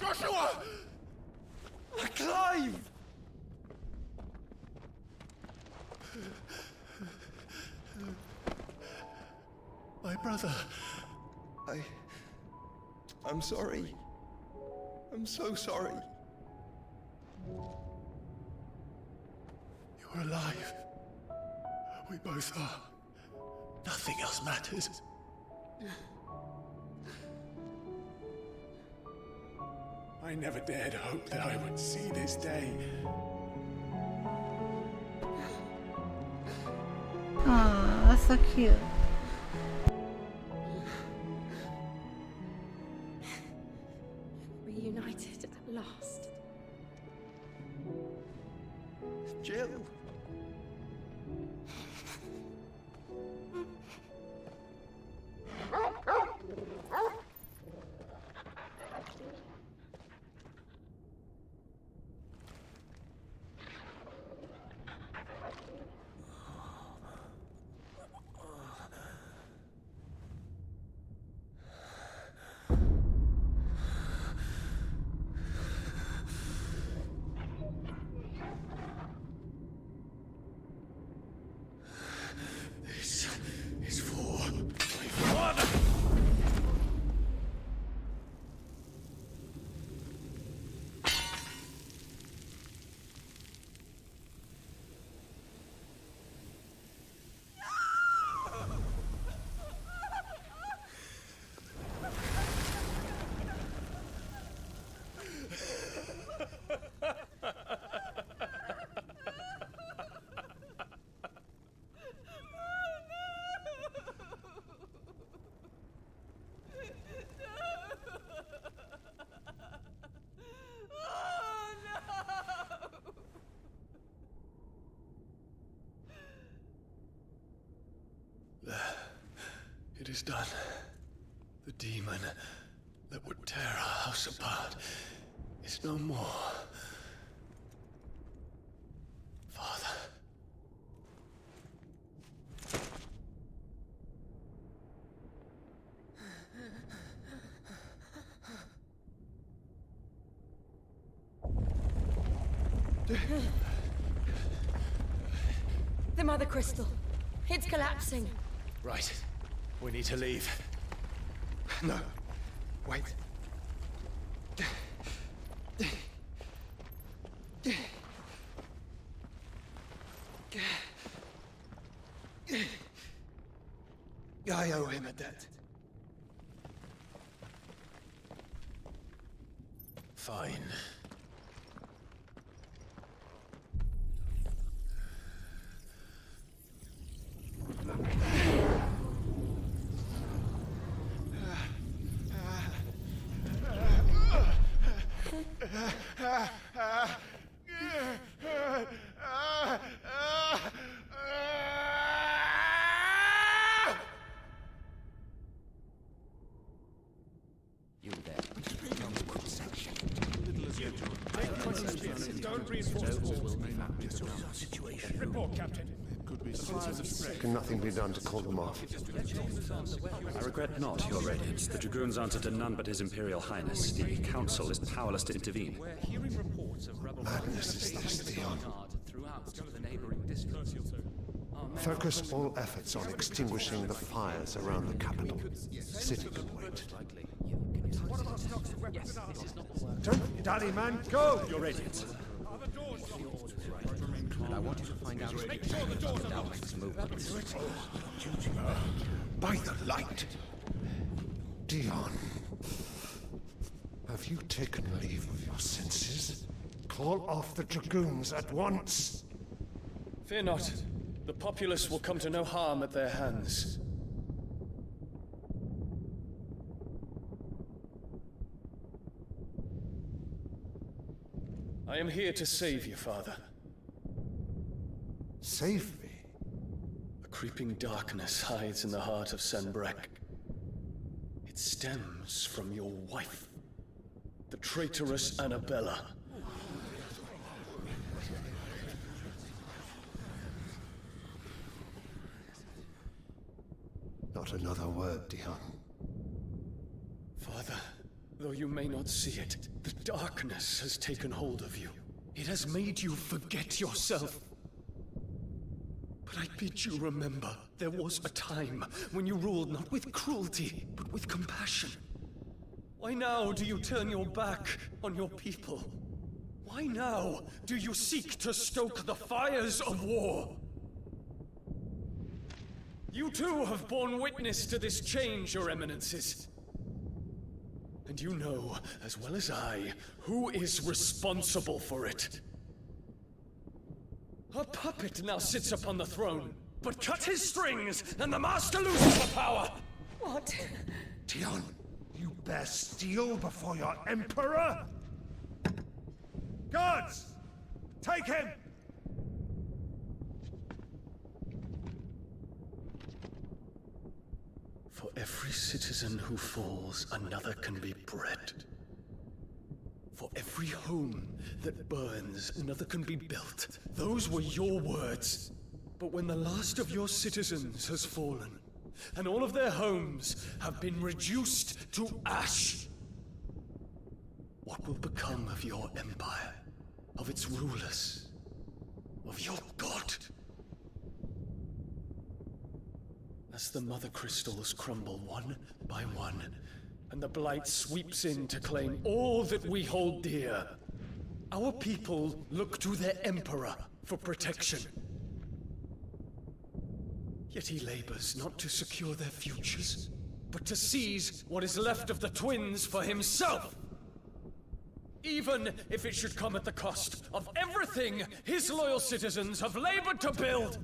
Joshua! Clive! My brother. I'm sorry. I'm so sorry. You're alive. We both are. Nothing else matters. I never dared hope that I would see this day. Aw, that's so cute. Reunited at last. Jill. It is done. The demon that would tear our house apart is no more. Father. The Mother Crystal. It's collapsing. Right. We need to leave. No. Wait. I owe him a debt. Fine. You there. Don't reinforce walls. Report, Captain. Can nothing be done to call them off? I regret not, Your Radiance. The Dragoons answer to none but His Imperial Highness. The Council is powerless to intervene. Madness is this, Theon. Focus all efforts on extinguishing the fires around the capital. City can wait. Don't dally, man. Go! Your Radiance. And I want you to find out Make sure the doors are locked. By the light! Dion, have you taken leave of your senses? Call off the Dragoons at once! Fear not. The populace will come to no harm at their hands. I am here to save you, Father. Save me? A creeping darkness hides in the heart of Senbrek. It stems from your wife, the traitorous Annabella. Not another word, Dion. Father, Though you may not see it, the darkness has taken hold of you. It has made you forget yourself. But I bid you remember, there was a time when you ruled not with cruelty, but with compassion. Why now do you turn your back on your people? Why now do you seek to stoke the fires of war? You too have borne witness to this change, Your Eminences. And you know, as well as I, who is responsible for it. A puppet now sits upon the throne, but cut his strings, and the master loses the power! What? Dion, you bear steel before your emperor? Guards! Take him! For every citizen who falls, another can be bred. For every home that burns, another can be built. Those were your words. But when the last of your citizens has fallen, and all of their homes have been reduced to ash, what will become of your empire, of its rulers, of your god? As the Mother Crystals crumble one by one, and the Blight sweeps in to claim all that we hold dear, our people look to their Emperor for protection. Yet he labors not to secure their futures, but to seize what is left of the twins for himself! Even if it should come at the cost of everything his loyal citizens have labored to build!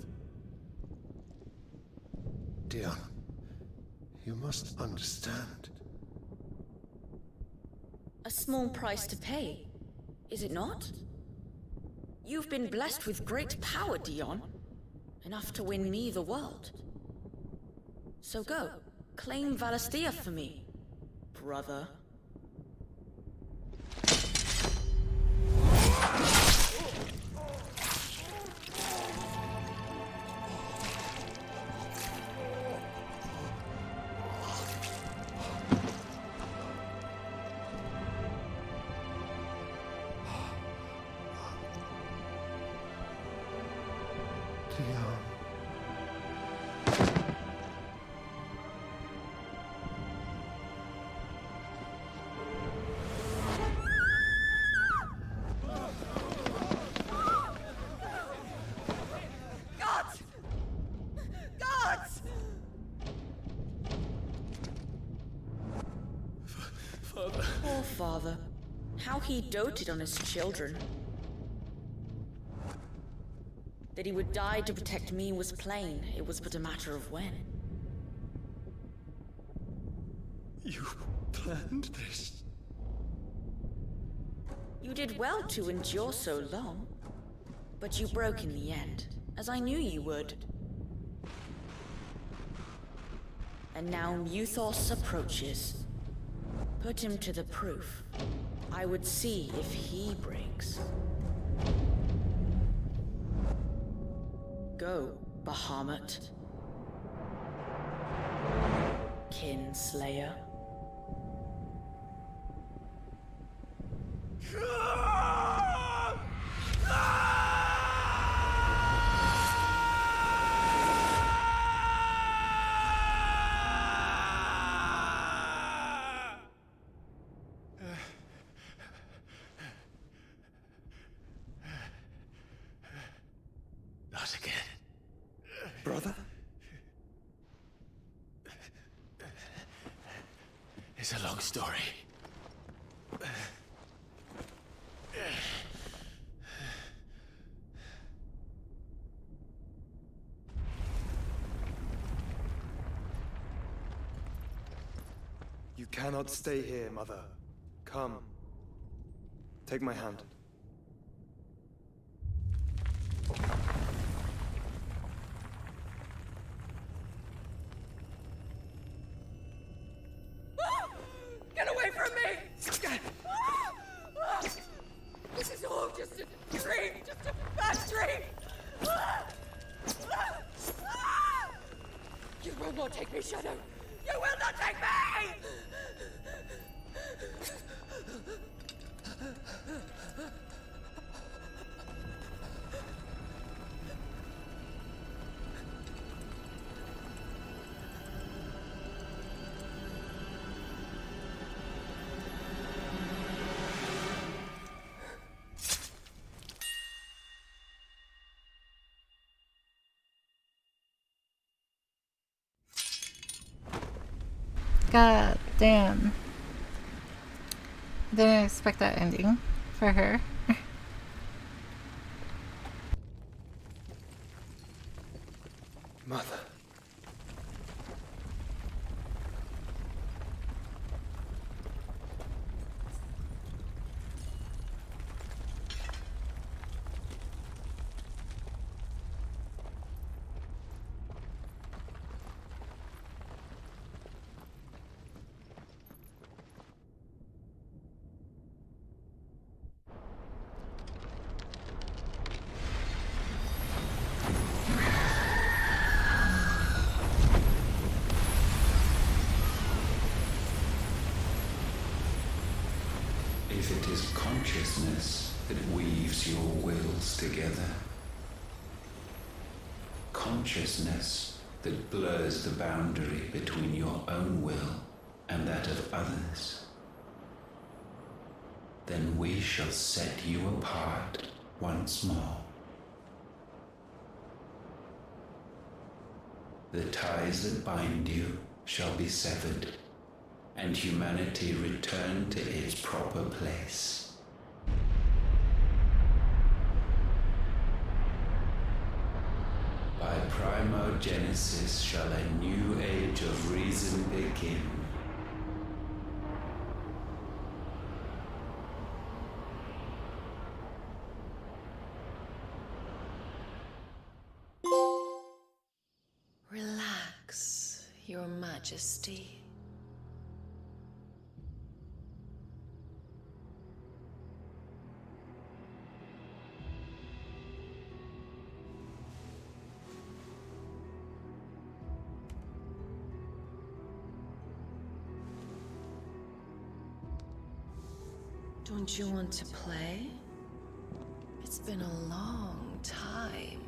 Dion, you must understand. A small price to pay, is it not? You've been blessed with great power, Dion. Enough to win me the world. So go, claim Valisthea for me, brother. Poor father. How he doted on his children. That he would die to protect me was plain. It was but a matter of when. You planned this? You did well to endure so long. But you broke in the end, as I knew you would. And now Muthos approaches. Put him to the proof. I would see if he breaks. Go, Bahamut. Kinslayer. Not again. Brother? It's a long story. You cannot stay here, Mother. Come. Take my hand. Get away from me! This is all just a dream, just a bad dream! You will not take me, Shadow! You will not take me! God damn. Didn't expect that ending for her. Mother. If it is consciousness that weaves your wills together, consciousness that blurs the boundary between your own will and that of others, then we shall set you apart once more. The ties that bind you shall be severed, and humanity return to its proper place. By primogenesis shall a new age of reason begin. Relax, Your Majesty. Don't you want to play? It's been a long time.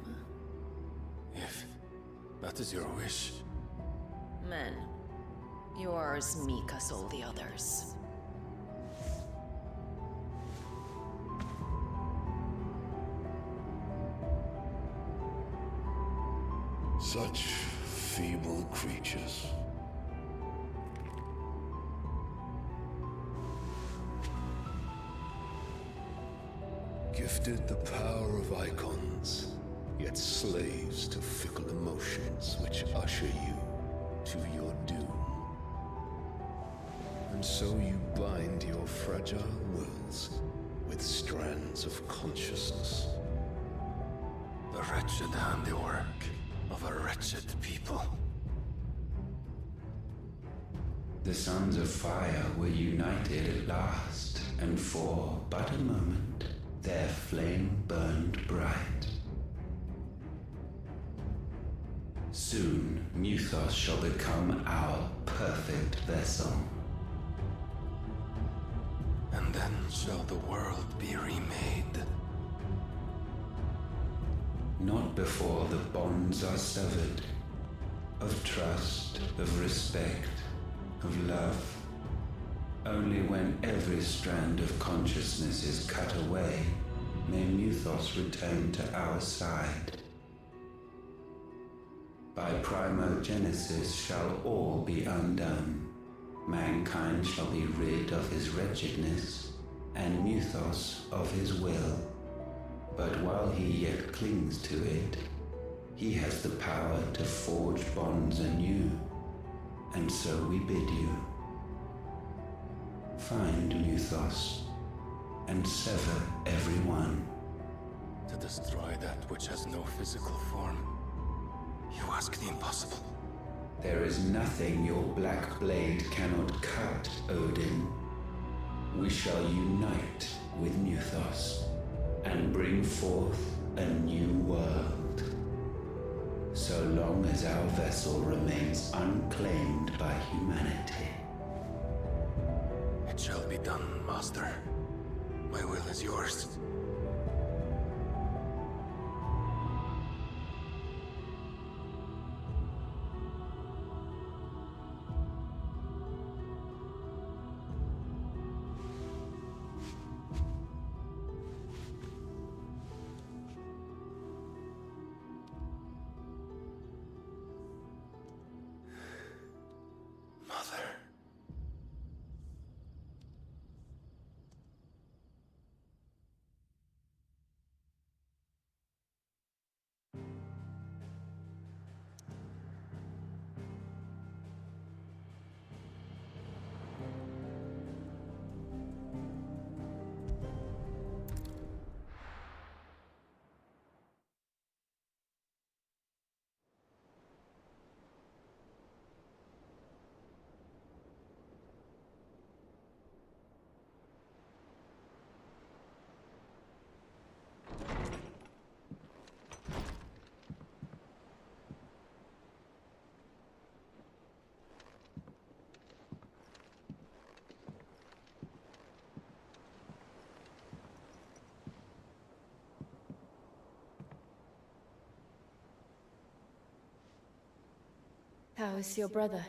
If that is your wish. Men, you are as meek as all the others. Such feeble creatures. Gifted the power of icons, yet slaves to fickle emotions which usher you to your doom. And so you bind your fragile wills with strands of consciousness. The wretched handiwork of a wretched people. The Sons of Fire were united at last, and for but a moment, their flame burned bright. Soon, Muthos shall become our perfect vessel. And then shall the world be remade. Not before the bonds are severed, of trust, of respect, of love. Only when every strand of consciousness is cut away, may Muthos return to our side. By primogenesis shall all be undone. Mankind shall be rid of his wretchedness, and Muthos of his will. But while he yet clings to it, he has the power to forge bonds anew. And so we bid you. Find Muthos, and sever everyone. To destroy that which has no physical form, you ask the impossible. There is nothing your black blade cannot cut, Odin. We shall unite with Muthos, and bring forth a new world. So long as our vessel remains unclaimed by humanity. It shall be done, Master. My will is yours. Mother. How is your brother?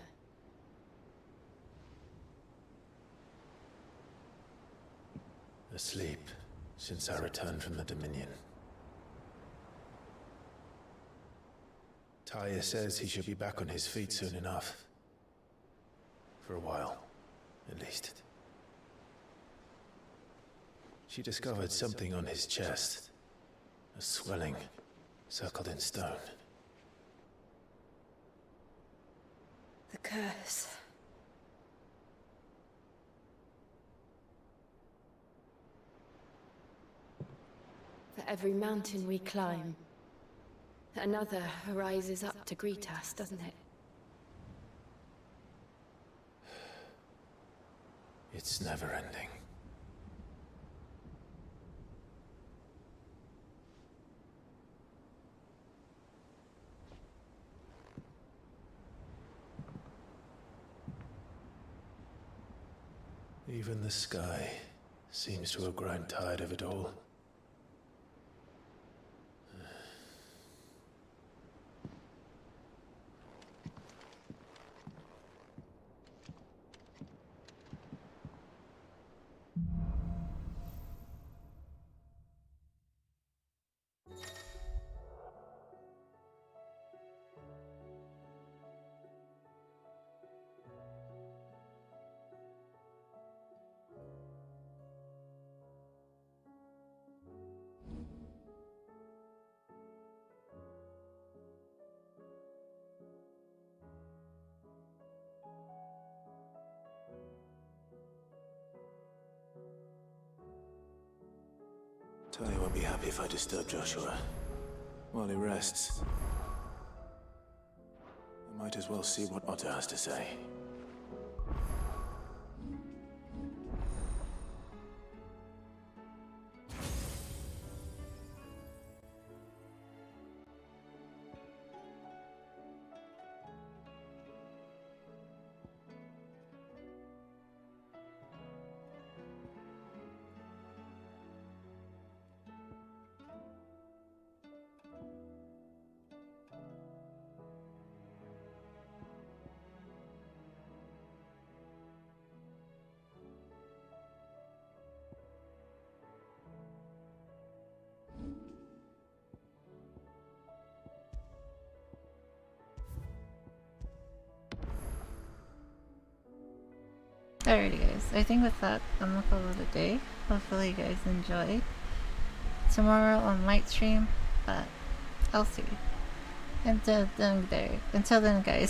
Asleep since I returned from the Dominion. Talia says he should be back on his feet soon enough. For a while, at least. She discovered something on his chest. A swelling, circled in stone. The curse. For every mountain we climb, another rises up to greet us, doesn't it? It's never ending. Even the sky seems to have grown tired of it all. Talia won't be happy if I disturb Joshua while he rests. I might as well see what Otto has to say. Alrighty guys, I think with that, I'm gonna call it a day. Hopefully you guys enjoyed. Tomorrow on might stream, but I'll see. Until then guys.